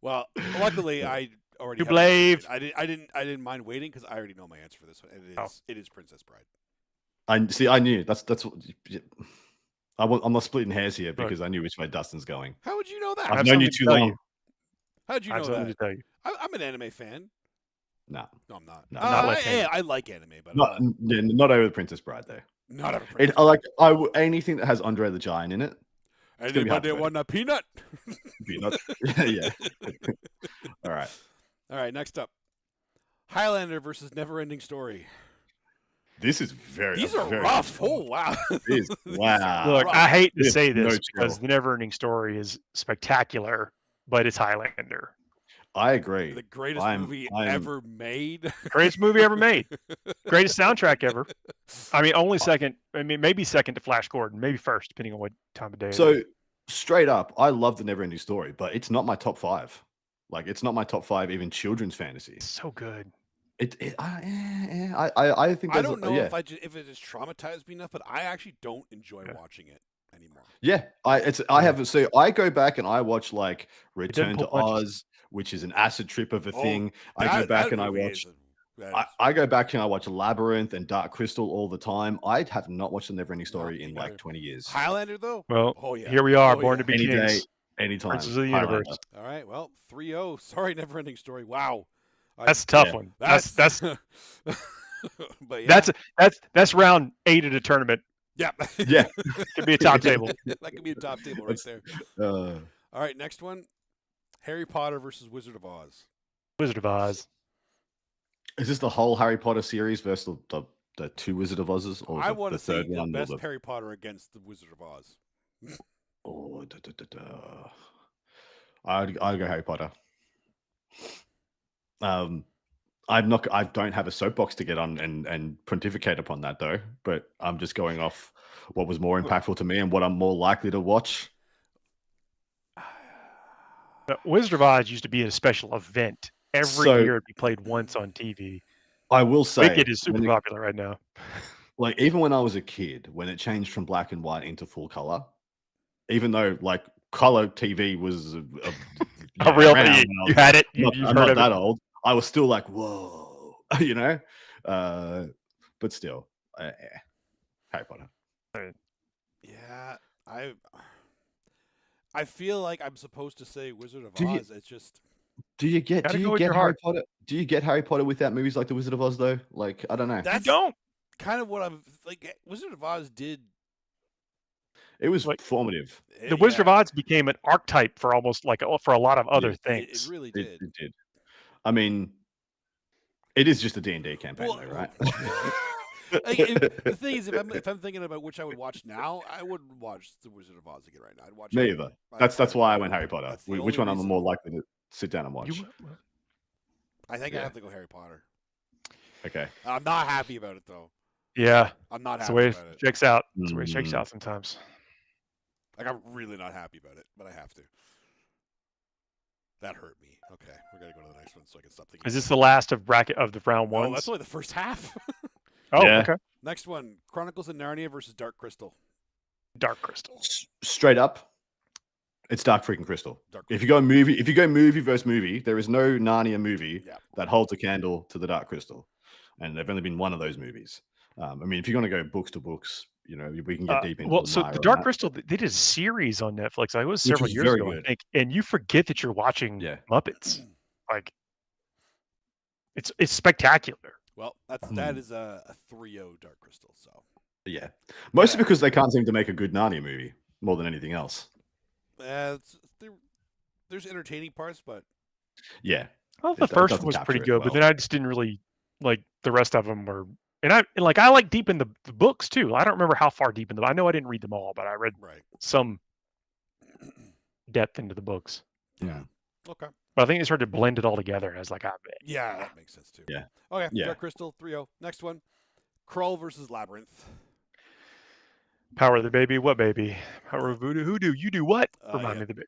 Speaker 3: Well, luckily I already.
Speaker 1: You believe?
Speaker 3: I didn't mind waiting because I already know my answer for this one. It is Princess Bride.
Speaker 2: I knew that's what. I'm not splitting hairs here because I knew which way Dustin's going.
Speaker 3: How would you know that?
Speaker 2: I've known you too long.
Speaker 3: How'd you know that?
Speaker 1: Tell you.
Speaker 3: I'm an anime fan.
Speaker 2: No,
Speaker 3: I'm not.
Speaker 2: No,
Speaker 3: I like anime, but
Speaker 2: not over the Princess Bride though.
Speaker 3: Not over. Princess
Speaker 2: Anything that has Andre the Giant in it.
Speaker 3: Anybody want a peanut?
Speaker 2: Peanut. Yeah. All right.
Speaker 3: Next up, Highlander versus Neverending Story.
Speaker 2: These are
Speaker 3: very rough. Oh wow.
Speaker 2: Wow.
Speaker 1: Look, I hate to say this because the Neverending Story is spectacular, but it's Highlander.
Speaker 2: I agree.
Speaker 3: The greatest movie ever made.
Speaker 1: Greatest movie ever made. Greatest soundtrack ever. I mean, only second. I mean, maybe second to Flash Gordon. Maybe first, depending on what time of day.
Speaker 2: So straight up, I love the Neverending Story, but it's not my top 5. Like, it's not my top 5 even children's fantasy.
Speaker 1: It's so good.
Speaker 2: I think
Speaker 3: I don't know if it has traumatized me enough, but I actually don't enjoy watching it anymore.
Speaker 2: Yeah, I haven't. So I go back and I watch like Return to Oz, which is an acid trip of a thing. I go back and I watch. I go back and I watch Labyrinth and Dark Crystal all the time. I have not watched the Neverending Story in like 20 years.
Speaker 3: Highlander though.
Speaker 1: Well, here we are, born to be kings.
Speaker 2: Anytime.
Speaker 1: Princes of the universe.
Speaker 3: All right. Well, 3-0. Sorry, Neverending Story. Wow.
Speaker 1: That's a tough one. That's
Speaker 3: but yeah.
Speaker 1: that's round 8 of the tournament.
Speaker 3: Yeah.
Speaker 2: Yeah.
Speaker 1: Could be a top table.
Speaker 3: That could be a top table right there. All right, next one. Harry Potter versus Wizard of Oz.
Speaker 1: Wizard of Oz.
Speaker 2: Is this the whole Harry Potter series versus the 2 Wizard of Oz's? Or
Speaker 3: I want to see the
Speaker 2: one
Speaker 3: best Harry Potter against the Wizard of Oz.
Speaker 2: I'd go Harry Potter. I don't have a soapbox to get on and pontificate upon that though, but I'm just going off what was more impactful to me and what I'm more likely to watch.
Speaker 1: Wizard of Oz used to be a special event every year it'd be played once on TV.
Speaker 2: I will say,
Speaker 1: Wicked is super popular right now.
Speaker 2: like even when I was a kid, when it changed from black and white into full color, even though like color TV was a
Speaker 1: real
Speaker 2: around
Speaker 1: thing.
Speaker 2: when I
Speaker 1: You
Speaker 2: was-
Speaker 1: had it.
Speaker 2: I'm not that old. I was still like, whoa, you know. But still, Harry Potter.
Speaker 3: Yeah, I feel like I'm supposed to say Wizard of
Speaker 2: Do you-
Speaker 3: Oz. It's just
Speaker 2: Do you get
Speaker 1: Gotta
Speaker 2: do
Speaker 1: go
Speaker 2: you
Speaker 1: with
Speaker 2: get
Speaker 1: your
Speaker 2: Harry
Speaker 1: heart.
Speaker 2: Potter? Do you get Harry Potter without movies like The Wizard of Oz though? Like I don't know.
Speaker 1: You
Speaker 3: that's
Speaker 1: don't.
Speaker 3: kind of what I'm like. Wizard of Oz did.
Speaker 2: It was
Speaker 1: like-
Speaker 2: formative.
Speaker 1: The Wizard of Oz became an archetype for almost like for a lot of other
Speaker 3: It
Speaker 1: things.
Speaker 3: really
Speaker 2: It,
Speaker 3: did.
Speaker 2: it did. I mean, it is just a D&D campaign,
Speaker 3: Well,
Speaker 2: though, right?
Speaker 3: The thing is, if I'm thinking about which I would watch now, I wouldn't watch The Wizard of Oz again right now. I'd watch
Speaker 2: Me
Speaker 3: Harry-
Speaker 2: either. That's why I went Harry Potter.
Speaker 3: That's the
Speaker 2: Which
Speaker 3: only
Speaker 2: one I'm
Speaker 3: reason.
Speaker 2: more likely to sit down and watch?
Speaker 3: I think I
Speaker 2: Yeah.
Speaker 3: have to go Harry Potter.
Speaker 2: Okay.
Speaker 3: I'm not happy about it though.
Speaker 1: Yeah,
Speaker 3: I'm not
Speaker 1: that's the
Speaker 3: happy
Speaker 1: way
Speaker 3: about
Speaker 1: it
Speaker 3: it.
Speaker 1: shakes out. That's the way it shakes
Speaker 2: Mm.
Speaker 1: out sometimes.
Speaker 3: Like I'm really not happy about it, but I have to. That hurt me. Okay, we're gonna go to the next one so I can stop thinking.
Speaker 1: Is this the last of bracket of the round
Speaker 3: Oh,
Speaker 1: ones?
Speaker 3: that's only the first half.
Speaker 1: Oh,
Speaker 2: Yeah.
Speaker 1: okay.
Speaker 3: Next one: Chronicles of Narnia versus Dark Crystal.
Speaker 1: Dark Crystal.
Speaker 2: Straight up, it's Dark freaking Crystal.
Speaker 3: Dark
Speaker 2: If you go movie versus movie, there is no Narnia movie
Speaker 3: Yeah.
Speaker 2: that holds a candle to the Dark Crystal, and there've only been one of those movies. I mean, if you're going to go books to books, you know, we can get deep into.
Speaker 1: Well, so
Speaker 2: mire
Speaker 1: the
Speaker 2: on
Speaker 1: Dark
Speaker 2: that.
Speaker 1: Crystal, they did a series on Netflix. Like, it was
Speaker 2: Which
Speaker 1: several
Speaker 2: was
Speaker 1: years
Speaker 2: very
Speaker 1: ago,
Speaker 2: good.
Speaker 1: I think, and you forget that you're watching
Speaker 2: Yeah.
Speaker 1: Muppets. Like, it's spectacular.
Speaker 3: Well, that is a 3-0 Dark Crystal. So
Speaker 2: Yeah, mostly
Speaker 3: Yeah.
Speaker 2: because they can't seem to make a good Narnia movie more than anything else.
Speaker 3: there's entertaining parts, but
Speaker 2: Yeah,
Speaker 1: Well, the
Speaker 2: It
Speaker 1: first
Speaker 2: doesn't
Speaker 1: one was
Speaker 2: capture
Speaker 1: pretty
Speaker 2: it
Speaker 1: good,
Speaker 2: well.
Speaker 1: but then I just didn't really like the rest of them were. And I like deep in the books too. I don't remember how far deep in I know I didn't read them all, but I read
Speaker 3: right.
Speaker 1: some depth into the books.
Speaker 3: Yeah. Okay.
Speaker 1: But I think they started to blend it all together. And I was like,
Speaker 3: Yeah, that makes sense too.
Speaker 2: Yeah.
Speaker 3: Okay.
Speaker 2: Yeah.
Speaker 3: Dark Crystal 3-0. Next one: Krull versus Labyrinth.
Speaker 1: Power of the baby, what baby? Power of voodoo, hoodoo, you do what? Remind
Speaker 3: Yeah.
Speaker 1: me of the baby.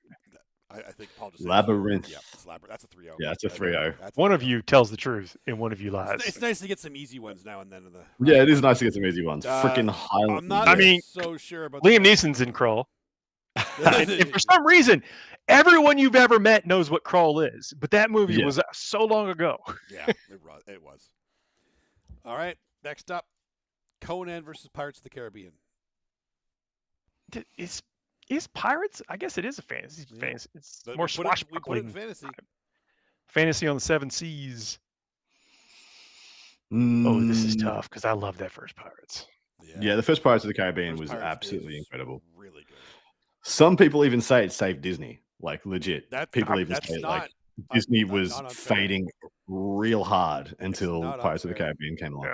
Speaker 3: I think Paul just said
Speaker 2: Labyrinth.
Speaker 3: Yeah, it's Labyrinth. That's a 3-0.
Speaker 2: Yeah, that's a 3-0.
Speaker 3: That's
Speaker 1: One
Speaker 3: a
Speaker 1: of
Speaker 3: 3-0.
Speaker 1: you tells the truth and one of you lies.
Speaker 3: It's nice to get some easy ones now and then.
Speaker 2: Yeah, it is nice to get some easy ones. Freaking Highland.
Speaker 3: I'm not
Speaker 1: I mean,
Speaker 3: so sure about
Speaker 1: Liam
Speaker 3: the-
Speaker 1: Neeson's in Krull. And for some reason, everyone you've ever met knows what Krull is. But that movie
Speaker 2: Yeah.
Speaker 1: was so long ago.
Speaker 3: Yeah, it was. All right, next up, Conan versus Pirates of the Caribbean.
Speaker 1: Is Pirates? I guess it is a fantasy.
Speaker 3: Yeah.
Speaker 1: Fantasy. It's
Speaker 3: But
Speaker 1: more
Speaker 3: we put it in
Speaker 1: swashbuckling.
Speaker 3: fantasy.
Speaker 1: Fantasy on the seven seas. Oh,
Speaker 2: Mm,
Speaker 1: this is tough because I love that first Pirates.
Speaker 2: Yeah, the first Pirates of the Caribbean
Speaker 3: First
Speaker 2: was
Speaker 3: Pirates
Speaker 2: absolutely
Speaker 3: is
Speaker 2: incredible.
Speaker 3: Really good.
Speaker 2: Some people even say it saved Disney. Like legit. People even
Speaker 3: that's
Speaker 2: say
Speaker 3: not
Speaker 2: like Disney
Speaker 3: not
Speaker 2: was
Speaker 3: unfair.
Speaker 2: fading real hard until
Speaker 3: not
Speaker 2: Pirates of the
Speaker 3: unfair.
Speaker 2: Caribbean came along.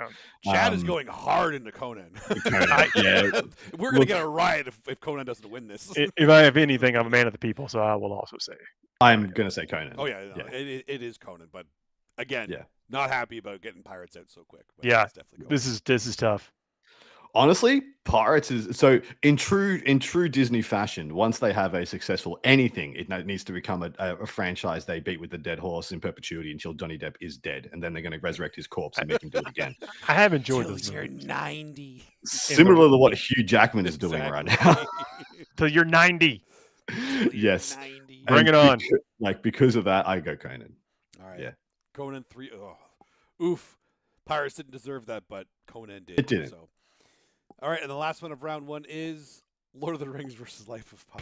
Speaker 1: Yeah.
Speaker 3: Chad is
Speaker 2: Um,
Speaker 3: going hard into Conan.
Speaker 2: yeah.
Speaker 3: We're gonna get a riot if Conan doesn't win this.
Speaker 1: If I have anything, I'm a man of the people, so I will also say.
Speaker 2: I'm gonna say Conan.
Speaker 3: Oh yeah, no,
Speaker 2: Yeah.
Speaker 3: It is Conan, but again,
Speaker 2: Yeah.
Speaker 3: not happy about getting Pirates out so quick. But
Speaker 1: Yeah,
Speaker 3: it's definitely Conan.
Speaker 1: This is tough.
Speaker 2: Honestly, Pirates is so in true Disney fashion. Once they have a successful anything, it needs to become a franchise they beat with the dead horse in perpetuity until Johnny Depp is dead, and then they're going to resurrect his corpse and make him do it again.
Speaker 1: I have enjoyed
Speaker 3: Till
Speaker 1: those
Speaker 3: you're
Speaker 1: movies.
Speaker 3: 90.
Speaker 2: Similar to what Hugh Jackman is doing right now.
Speaker 1: Till you're 90.
Speaker 2: Yes.
Speaker 3: 90.
Speaker 1: Bring
Speaker 2: And
Speaker 1: it on.
Speaker 2: Because of that, I go Conan.
Speaker 3: All right.
Speaker 2: Yeah.
Speaker 3: Conan 3. Oh, oof. Pirates didn't deserve that, but Conan did.
Speaker 2: It didn't.
Speaker 3: So. All right, and the last one of round one is Lord of the Rings versus Life of Pi.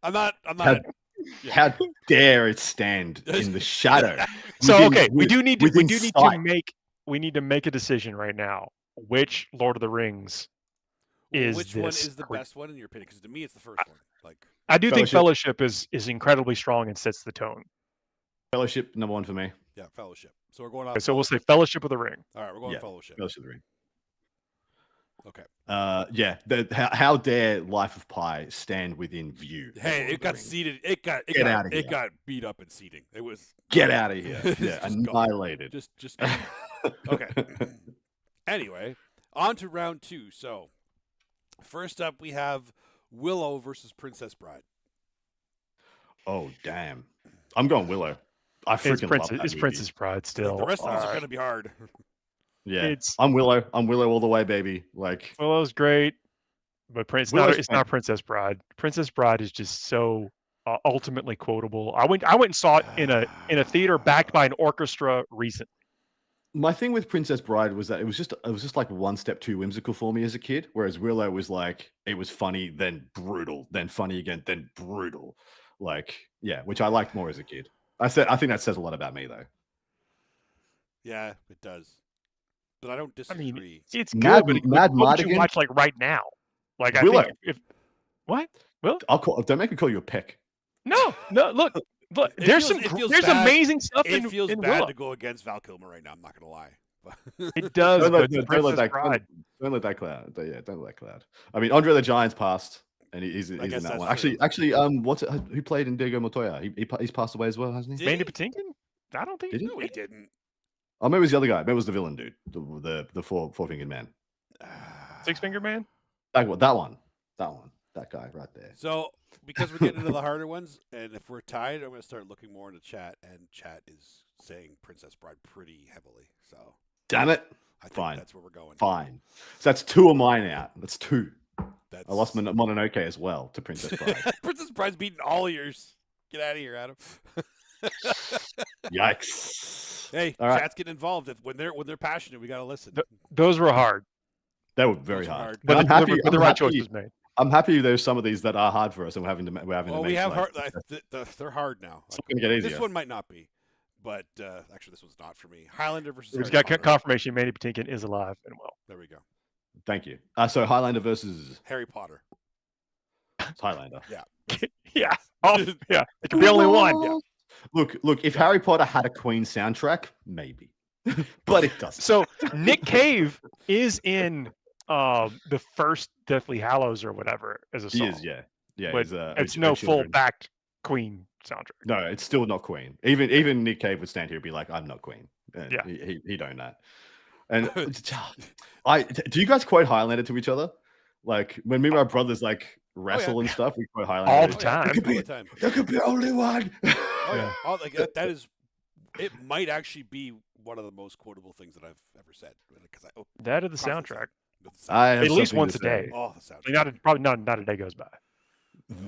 Speaker 3: I'm not.
Speaker 2: How dare it stand in the shadow?
Speaker 1: So
Speaker 2: Within-
Speaker 1: okay, we do need to
Speaker 2: within sight.
Speaker 1: make a decision right now. Which Lord of the Rings is
Speaker 3: Which
Speaker 1: this?
Speaker 3: one is the best one in your opinion? Because to me, it's the first one. Like,
Speaker 1: I do think
Speaker 2: Fellowship.
Speaker 1: Fellowship is incredibly strong and sets the tone.
Speaker 2: Fellowship number one for me.
Speaker 3: yeah, Fellowship. So we're going on.
Speaker 1: Okay, so we'll say Fellowship of the Ring.
Speaker 3: All right, we're going
Speaker 2: Yeah.
Speaker 3: Fellowship.
Speaker 2: Fellowship of the Ring.
Speaker 3: Okay.
Speaker 2: Yeah. How dare Life of Pi stand within view? of
Speaker 3: Hey,
Speaker 2: Lord
Speaker 3: it
Speaker 2: of the
Speaker 3: got
Speaker 2: Rings?
Speaker 3: seated.
Speaker 2: Get outta here.
Speaker 3: It got beat up in seating. It was
Speaker 2: Get out of here!
Speaker 3: It's
Speaker 2: Yeah,
Speaker 3: just gone.
Speaker 2: annihilated.
Speaker 3: just okay. Anyway, on to round two. So, first up, we have Willow versus Princess Bride.
Speaker 2: Oh damn! I'm going Willow. I freaking love that
Speaker 1: It's
Speaker 2: movie.
Speaker 1: Princess Bride
Speaker 3: Like,
Speaker 1: still.
Speaker 3: the rest of these are gonna be hard.
Speaker 2: Yeah,
Speaker 1: It's
Speaker 2: I'm Willow. I'm Willow all the way, baby. Like
Speaker 1: Willow's great, but
Speaker 2: Willow's
Speaker 1: it's not Princess Bride. Princess Bride is just so ultimately quotable. I went and saw it in a theater backed by an orchestra recently.
Speaker 2: my thing with Princess Bride was that it was just like one step too whimsical for me as a kid, whereas Willow was like it was funny, then brutal, then funny again, then brutal. Like, yeah, which I liked more as a kid. I think that says a lot about me though.
Speaker 3: Yeah, it does. But I don't
Speaker 1: I mean,
Speaker 3: disagree.
Speaker 1: it's
Speaker 2: Mad-
Speaker 1: good, but
Speaker 2: Mad
Speaker 1: what would you
Speaker 2: Mardigan?
Speaker 1: watch like right now? Like I
Speaker 2: Willow.
Speaker 1: think if what? Will?
Speaker 2: Don't make me call you a peck.
Speaker 1: No, look, there's
Speaker 3: bad.
Speaker 1: amazing stuff
Speaker 3: It
Speaker 1: in
Speaker 3: feels
Speaker 1: in
Speaker 3: bad
Speaker 1: Willow.
Speaker 3: to go against Val Kilmer right now. I'm not gonna lie.
Speaker 1: It does,
Speaker 2: Don't
Speaker 1: but
Speaker 2: let,
Speaker 1: it's
Speaker 2: don't let
Speaker 1: Princess
Speaker 2: that
Speaker 1: Bride.
Speaker 2: don't let that cloud. Yeah, don't let that cloud. I mean, Andre the Giant's passed, and he's in
Speaker 3: guess
Speaker 2: that
Speaker 3: that's
Speaker 2: one.
Speaker 3: true.
Speaker 2: Actually, who played in Diego Montoya? He's passed away as well, hasn't he?
Speaker 3: Did
Speaker 1: Mandy
Speaker 3: he?
Speaker 1: Patinkin? I don't think
Speaker 2: Did he?
Speaker 3: No, he didn't.
Speaker 2: Oh, maybe it was the other guy. Maybe it was the villain dude, the four-fingered man.
Speaker 1: Six Finger Man.
Speaker 2: That one, that guy right there.
Speaker 3: So, because we're getting into the harder ones, and if we're tied, I'm going to start looking more into chat, and chat is saying Princess Bride pretty heavily. So,
Speaker 2: Damn it!
Speaker 3: I think
Speaker 2: Fine.
Speaker 3: that's where we're going.
Speaker 2: Fine. So that's 2 of mine out. That's 2.
Speaker 3: That's...
Speaker 2: I lost Mononoke as well to Princess Bride.
Speaker 3: Princess Bride's beating all of yours. Get out of here, Adam.
Speaker 2: Yikes!
Speaker 3: Hey,
Speaker 2: All right.
Speaker 3: chat's getting involved. When they're passionate, we got to listen.
Speaker 1: Those were hard,
Speaker 2: They were very
Speaker 3: Those are
Speaker 2: hard.
Speaker 3: hard.
Speaker 1: but
Speaker 2: I'm happy.
Speaker 1: the right choice was made.
Speaker 2: I'm happy there's some of these that are hard for us, and we're having to
Speaker 3: Oh,
Speaker 2: make.
Speaker 3: we have
Speaker 2: like,
Speaker 3: hard. They're hard now.
Speaker 2: It's going to get easier.
Speaker 3: This one might not be, but actually, this one's not for me. Highlander versus.
Speaker 1: We've
Speaker 3: Harry
Speaker 1: got
Speaker 3: Potter.
Speaker 1: confirmation Mandy Patinkin is alive and well.
Speaker 3: There we go.
Speaker 2: Thank you. So Highlander versus
Speaker 3: Harry Potter.
Speaker 2: Highlander.
Speaker 1: Yeah. Oh, yeah. It could be only one.
Speaker 3: Yeah.
Speaker 2: Look. If Harry Potter had a Queen soundtrack, maybe, but it doesn't.
Speaker 1: So Nick Cave is in the first Deathly Hallows or whatever as a
Speaker 2: He
Speaker 1: song.
Speaker 2: is, yeah.
Speaker 1: But it's no full backed Queen soundtrack.
Speaker 2: No, it's still not Queen. Even Nick Cave would stand here and be like, "I'm not Queen." And
Speaker 1: Yeah.
Speaker 2: he don't that. And do you guys quote Highlander to each other? Like when me and my brothers like wrestle and stuff, we quote Highlander
Speaker 1: All
Speaker 2: to
Speaker 1: the
Speaker 2: each other.
Speaker 1: time.
Speaker 3: All the time.
Speaker 2: There could be only one.
Speaker 3: Oh, yeah. Oh, like that is. It might actually be one of the most quotable things that I've ever said. Because
Speaker 1: That or the soundtrack.
Speaker 2: I have
Speaker 1: At least
Speaker 2: something
Speaker 1: once
Speaker 2: to
Speaker 1: a
Speaker 2: say.
Speaker 1: day.
Speaker 3: Oh, the soundtrack.
Speaker 1: Probably not a day goes by.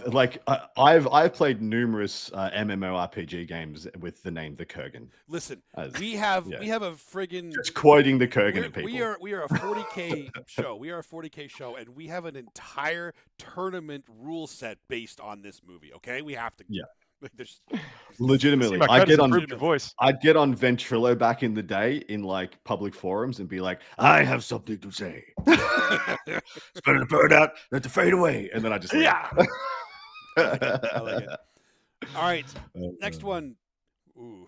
Speaker 2: Like I've played numerous MMORPG games with the name the Kurgan.
Speaker 3: Listen,
Speaker 2: As-
Speaker 3: we have
Speaker 2: yeah.
Speaker 3: a friggin'
Speaker 2: Just quoting the Kurgan at people.
Speaker 3: we are a 40K show. We are a 40K show, and we have an entire tournament rule set based on this movie. Okay, we have to.
Speaker 2: Yeah.
Speaker 3: Like, there's
Speaker 2: Legitimately,
Speaker 1: See, my
Speaker 2: I'd
Speaker 1: credits
Speaker 2: get on
Speaker 1: improved your voice.
Speaker 2: I'd get on Ventrilo back in the day in like public forums and be like, "I have something to say. It's better to burn out than to fade away." And then I just leave.
Speaker 1: Yeah.
Speaker 3: I like it. All right, next one. Ooh.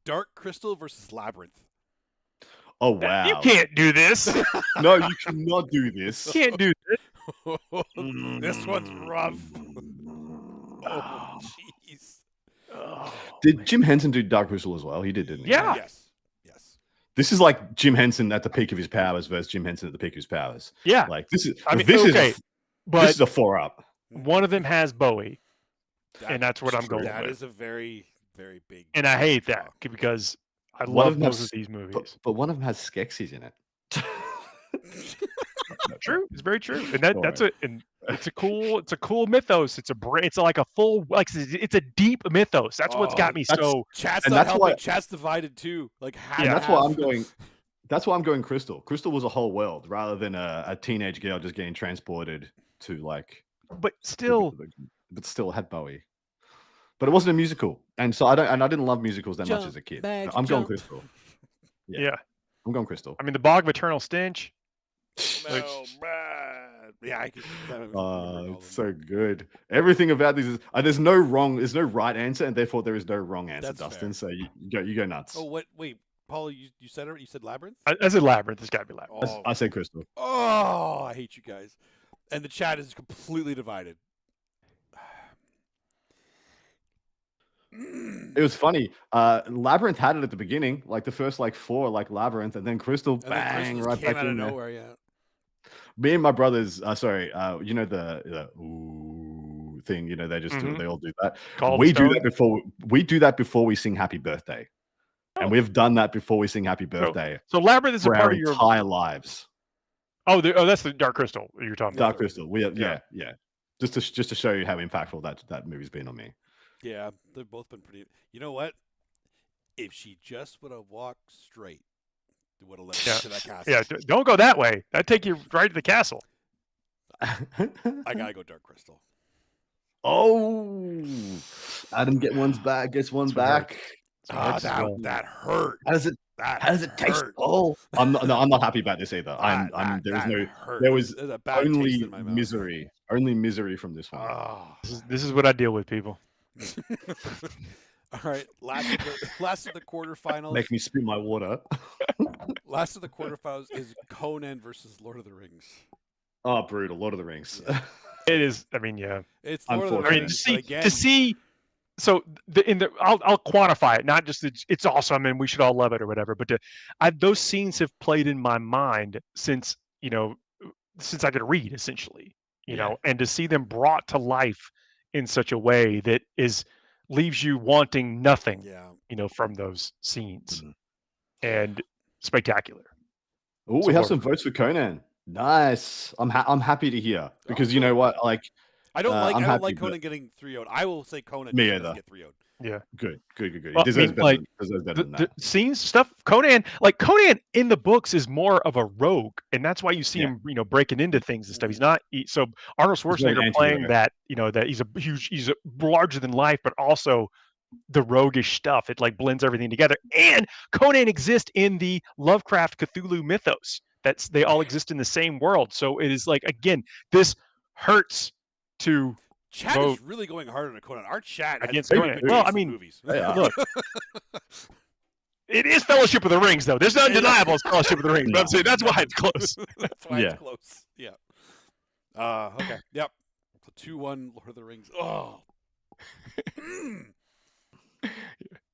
Speaker 3: Dark Crystal versus Labyrinth.
Speaker 2: Oh wow!
Speaker 1: You can't do this.
Speaker 2: No, you cannot do this.
Speaker 1: You can't do this.
Speaker 3: This one's rough. Oh, jeez.
Speaker 1: Oh,
Speaker 2: Did Jim Henson do Dark Crystal as well? He did, didn't he?
Speaker 1: Yeah.
Speaker 3: Yes.
Speaker 2: This is like Jim Henson at the peak of his powers versus Jim Henson at the peak of his powers.
Speaker 1: yeah.
Speaker 2: Like this is.
Speaker 1: I mean,
Speaker 2: this
Speaker 1: okay,
Speaker 2: is.
Speaker 1: but
Speaker 2: This is a 4-up.
Speaker 1: one of them has Bowie, and that's what I'm
Speaker 2: true.
Speaker 1: going
Speaker 3: That
Speaker 1: with.
Speaker 3: is a very, very big.
Speaker 1: And I hate that because I
Speaker 2: One
Speaker 1: love
Speaker 2: of them
Speaker 1: both
Speaker 2: has-
Speaker 1: of these movies.
Speaker 2: But one of them has Skeksis in it.
Speaker 1: True, it's very true, and
Speaker 2: All
Speaker 1: that's it's a cool mythos. It's like a full it's a deep mythos. That's what's got me so.
Speaker 3: Chat's
Speaker 2: and
Speaker 3: not
Speaker 2: that's
Speaker 3: helping.
Speaker 2: why-
Speaker 3: Chat's divided too. Like half.
Speaker 2: And
Speaker 3: and
Speaker 2: that's why I'm
Speaker 3: half.
Speaker 2: going. That's why I'm going Crystal. Crystal was a whole world rather than a teenage girl just getting transported to like.
Speaker 1: But still,
Speaker 2: But still had Bowie. But it wasn't a musical, and so I didn't love musicals that much
Speaker 3: Jump,
Speaker 2: as a kid.
Speaker 3: magic
Speaker 2: I'm going
Speaker 3: jump.
Speaker 2: Crystal.
Speaker 1: yeah.
Speaker 2: I'm going Crystal.
Speaker 1: I mean, the Bog of Eternal Stench.
Speaker 3: Oh, man. Yeah, I can.
Speaker 2: It's so good. Everything about these is there's no right answer, and therefore there is no wrong answer,
Speaker 3: That's
Speaker 2: Dustin.
Speaker 3: fair.
Speaker 2: So you go nuts.
Speaker 3: Oh, what? Wait, Paul, you said it. You said Labyrinth.
Speaker 1: I said Labyrinth. It's got to be Labyrinth.
Speaker 3: Oh,
Speaker 2: I say Crystal.
Speaker 3: oh, I hate you guys. And the chat is completely divided.
Speaker 2: It was funny. Labyrinth had it at the beginning, like the first like 4, like Labyrinth, and then Crystal,
Speaker 3: And then
Speaker 2: bang,
Speaker 3: Crystals
Speaker 2: right
Speaker 3: came
Speaker 2: back
Speaker 3: out of
Speaker 2: in there.
Speaker 3: nowhere. Yeah.
Speaker 2: Me and my brothers, you know the ooh thing. You know, they just
Speaker 1: Mhm.
Speaker 2: they all do that.
Speaker 1: Call the
Speaker 2: We do that
Speaker 1: stone.
Speaker 2: before we do that before we sing Happy Birthday,
Speaker 1: Oh.
Speaker 2: and we've done that before we sing Happy Birthday
Speaker 1: So Labyrinth is a
Speaker 2: for our
Speaker 1: part of your.
Speaker 2: entire lives.
Speaker 1: Oh, that's the Dark Crystal you're talking about.
Speaker 2: Dark Crystal. Yeah. Just to show you how impactful that movie's been on me.
Speaker 3: Yeah, they've both been pretty. You know what? If she just would have walked straight, it would have led us to that castle.
Speaker 1: Yeah, don't go that way. That'd take you right to the castle.
Speaker 3: I gotta go Dark Crystal.
Speaker 2: Oh, Adam gets one back.
Speaker 3: That hurt.
Speaker 2: How does it taste? Oh, I'm not happy about this either. There was
Speaker 3: a bad
Speaker 2: only
Speaker 3: taste in my mouth.
Speaker 2: misery from this one.
Speaker 3: Oh,
Speaker 1: This is what I deal with, people.
Speaker 3: All right, last of the quarterfinals.
Speaker 2: Make me spit my water.
Speaker 3: Last of the quarterfinals is Conan versus Lord of the Rings.
Speaker 2: Oh, brutal! Lord of the Rings.
Speaker 3: Yeah.
Speaker 1: It is. I mean, yeah.
Speaker 3: It's Lord of the
Speaker 2: Unfortunately.
Speaker 3: Rings.
Speaker 1: I mean,
Speaker 3: but again,
Speaker 1: to see. So I'll quantify it. Not just that it's awesome and we should all love it or whatever, but those scenes have played in my mind since I could read, essentially. You know, and to see them brought to life in such a way that leaves you wanting nothing. From those scenes, and spectacular.
Speaker 2: Oh, we have some votes for Conan. Nice. I'm happy to hear because you know what, like.
Speaker 3: I don't like
Speaker 2: happy,
Speaker 3: Conan getting 3-0'd. I will say Conan doesn't get 3-0'd.
Speaker 1: Yeah.
Speaker 2: Good.
Speaker 1: Well,
Speaker 2: Deserves better than that.
Speaker 1: The scenes stuff, Conan in the books is more of a rogue, and that's why you see him, breaking into things and stuff. He's not so Arnold Schwarzenegger playing that, that he's a larger than life, but also the roguish stuff. It like blends everything together. And Conan exists in the Lovecraft Cthulhu mythos. They all exist in the same world. So it is like, again, this hurts to
Speaker 3: Chat
Speaker 1: vote
Speaker 3: is really going hard on Conan. Our chat
Speaker 1: against
Speaker 3: has
Speaker 1: Conan.
Speaker 3: good
Speaker 1: Well,
Speaker 3: taste
Speaker 1: I
Speaker 3: in
Speaker 1: mean,
Speaker 3: movies.
Speaker 1: look, it is Fellowship of the Rings, though. There's no undeniable it's Fellowship of the Rings. But I'm saying that's why it's close.
Speaker 3: That's why it's close. Yeah. Okay. Yep. So 2-1 Lord of the Rings. Oh.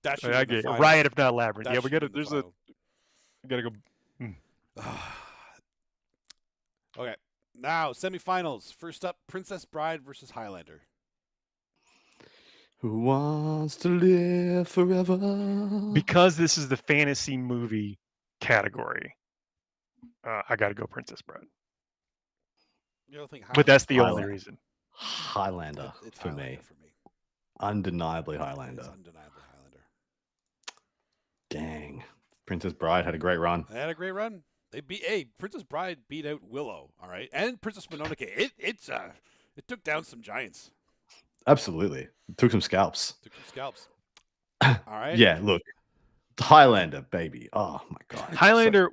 Speaker 3: That should be the final.
Speaker 1: Riot if not Labyrinth.
Speaker 3: That
Speaker 1: We
Speaker 3: should
Speaker 1: gotta.
Speaker 3: be the
Speaker 1: We gotta go.
Speaker 3: Okay. Now, semifinals. First up, Princess Bride versus Highlander.
Speaker 2: Who wants to live forever?
Speaker 1: Because this is the fantasy movie category, I got to go Princess Bride.
Speaker 3: You don't think
Speaker 1: but that's the only reason.
Speaker 2: Highlander
Speaker 3: it's
Speaker 2: for
Speaker 3: Highlander
Speaker 2: me.
Speaker 3: for me.
Speaker 2: Undeniably Highlander.
Speaker 3: It's undeniably Highlander.
Speaker 2: Dang. Princess Bride had a great run.
Speaker 3: They had a great run. Princess Bride beat out Willow, all right, and Princess Mononoke. It took down some giants.
Speaker 2: Absolutely, took some scalps.
Speaker 3: All right.
Speaker 2: Yeah, look, Highlander, baby. Oh my god,
Speaker 1: Highlander.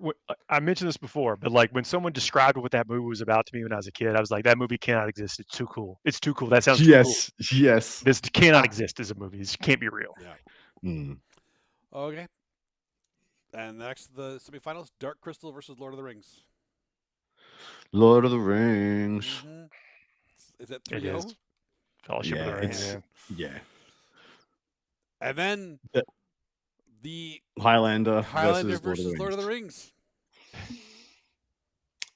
Speaker 1: I mentioned this before, but like when someone described what that movie was about to me when I was a kid, I was like, that movie cannot exist. It's too cool. It's too cool. That sounds too cool.
Speaker 2: Yes.
Speaker 1: This cannot exist as a movie. This can't be real.
Speaker 3: Yeah. Okay. And next, the semifinals: Dark Crystal versus Lord of the Rings.
Speaker 2: Lord of the Rings.
Speaker 3: Mm-hmm. Is that 3-0?
Speaker 1: It is. Fellowship of the Rings.
Speaker 2: Yeah.
Speaker 3: And then the
Speaker 2: Highlander
Speaker 3: versus Lord of the Rings.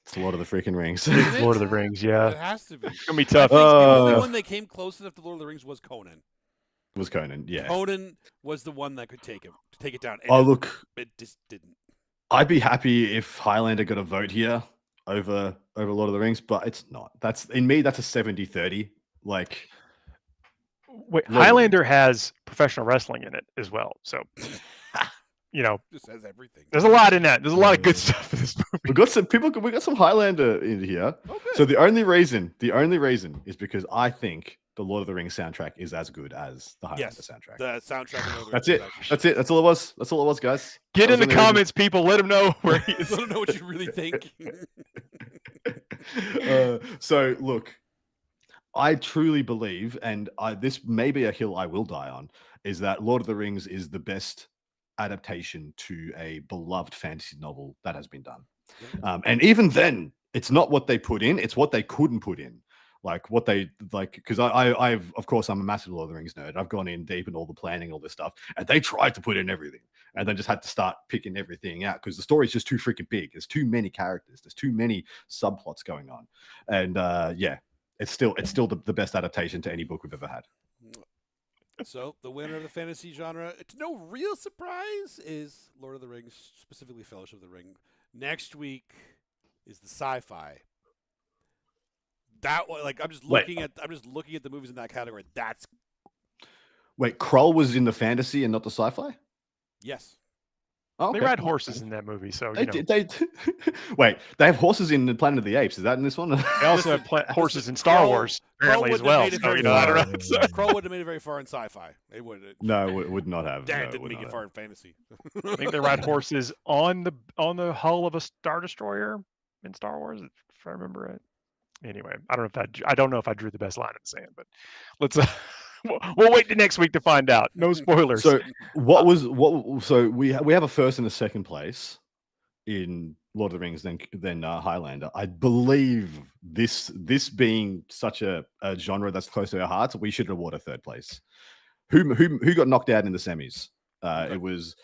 Speaker 2: It's Lord of the freaking Rings.
Speaker 1: Lord of the Rings, yeah.
Speaker 3: It has to be.
Speaker 1: It's gonna be tough.
Speaker 3: I think the only one that came close enough to Lord of the Rings was Conan.
Speaker 2: Yeah.
Speaker 3: Conan was the one that could take it down.
Speaker 2: And look,
Speaker 3: it just didn't.
Speaker 2: I'd be happy if Highlander got a vote here over Lord of the Rings, but it's not. That's a 70-30. Like,
Speaker 1: wait, Highlander has professional wrestling in it as well, so
Speaker 3: just has everything.
Speaker 1: There's a lot in that. There's a lot of good stuff in this movie.
Speaker 2: We got some Highlander in here.
Speaker 3: Okay.
Speaker 2: So the only reason is because I think the Lord of the Rings soundtrack is as good as the Highlander soundtrack.
Speaker 3: The soundtrack.
Speaker 2: That's it. That's all it was. That's all it was, guys.
Speaker 1: Get in the comments, people. Let them know where he is.
Speaker 3: Let them know what you really think.
Speaker 2: So look, I truly believe, and this may be a hill I will die on, is that Lord of the Rings is the best adaptation to a beloved fantasy novel that has been done. And even then, it's not what they put in; it's what they couldn't put in. Like what they like, because I've of course I'm a massive Lord of the Rings nerd. I've gone in deep in all the planning, all this stuff, and they tried to put in everything, and then just had to start picking everything out because the story's just too freaking big. There's too many characters. There's too many subplots going on, and it's still the best adaptation to any book we've ever had.
Speaker 3: So the winner of the fantasy genre, to no real surprise, is Lord of the Rings, specifically Fellowship of the Ring. Next week is the sci-fi. That like I'm just looking at the movies in that category.
Speaker 2: Wait, Krull was in the fantasy and not the sci-fi?
Speaker 3: Yes.
Speaker 2: Oh, okay.
Speaker 1: They ride horses in that movie, so
Speaker 2: Wait, they have horses in the Planet of the Apes. Is that in this one?
Speaker 1: They also have horses in Star Wars apparently as well. So, I don't know.
Speaker 3: Krull wouldn't have made it very far in sci-fi. It would.
Speaker 2: No, it would not have.
Speaker 3: Dad didn't make it far in fantasy.
Speaker 1: I think they ride horses on the hull of a Star Destroyer in Star Wars, if I remember it. Anyway, I don't know if I drew the best line in the sand, but let's. We'll wait to next week to find out. No spoilers.
Speaker 2: So So we have a first and a second place in Lord of the Rings, then Highlander. I believe this being such a genre that's close to our hearts, we should award a third place. Who got knocked out in the semis? It was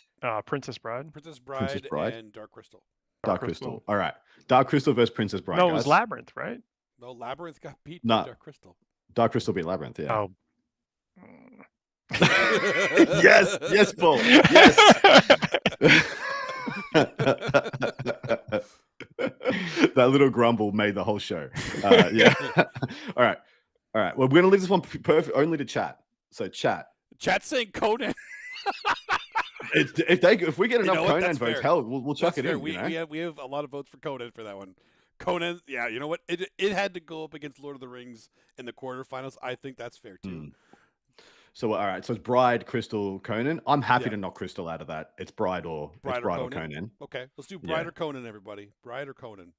Speaker 1: Princess Bride.
Speaker 3: Princess Bride and Dark Crystal.
Speaker 2: Dark Crystal. All right, Dark Crystal versus Princess Bride.
Speaker 1: No, it was Labyrinth, right?
Speaker 3: No, Labyrinth got beat by Dark Crystal.
Speaker 2: Dark Crystal beat Labyrinth. Yeah.
Speaker 1: Oh.
Speaker 2: yes, Paul. Yes. That little grumble made the whole show. Yeah. All right. Well, we're gonna leave this one perfect only to chat. So chat's
Speaker 3: saying Conan.
Speaker 2: If we get enough Conan votes, hell, we'll chuck it in.
Speaker 3: We have a lot of votes for Conan for that one. Conan, yeah, you know what? It had to go up against Lord of the Rings in the quarterfinals. I think that's fair too.
Speaker 2: So all right, so it's Bride, Crystal, Conan. I'm happy to knock Crystal out of that. It's Bride or Conan.
Speaker 3: Okay, let's do Bride or Conan, everybody. Bride or Conan.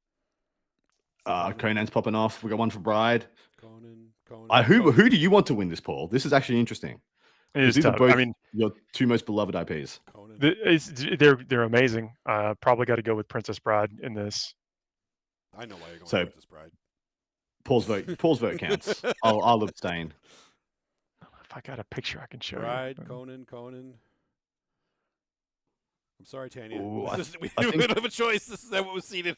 Speaker 2: Conan's popping off. We got one for Bride.
Speaker 3: Conan.
Speaker 2: Who do you want to win this, Paul? This is actually interesting. These are both your two most beloved IPs.
Speaker 1: They're amazing. Probably got to go with Princess Bride in this.
Speaker 3: I know why you're going with Princess Bride.
Speaker 2: Paul's vote counts. I'll abstain.
Speaker 1: If I got a picture, I can show
Speaker 3: Bride,
Speaker 1: you.
Speaker 3: Conan. I'm sorry, Tanya.
Speaker 2: Ooh,
Speaker 3: We don't have a choice. This is how it was seated.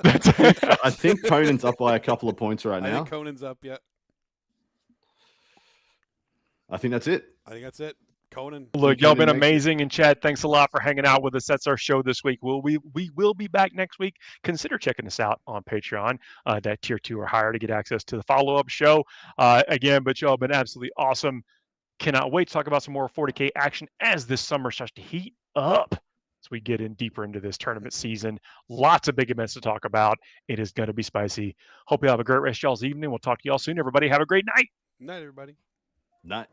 Speaker 2: I think Conan's up by a couple of points right now.
Speaker 3: I think Conan's up, yeah.
Speaker 2: I think that's it.
Speaker 3: Conan.
Speaker 1: Look, y'all been amazing in chat. Thanks a lot for hanging out with us. That's our show this week. We will be back next week. Consider checking us out on Patreon, that tier 2 or higher, to get access to the follow-up show. Again, but y'all been absolutely awesome. Cannot wait to talk about some more 40K action as this summer starts to heat up as we get in deeper into this tournament season. Lots of big events to talk about. It is going to be spicy. Hope you have a great rest of y'all's evening. We'll talk to y'all soon. Everybody have a great night.
Speaker 3: Night, everybody.
Speaker 2: Night.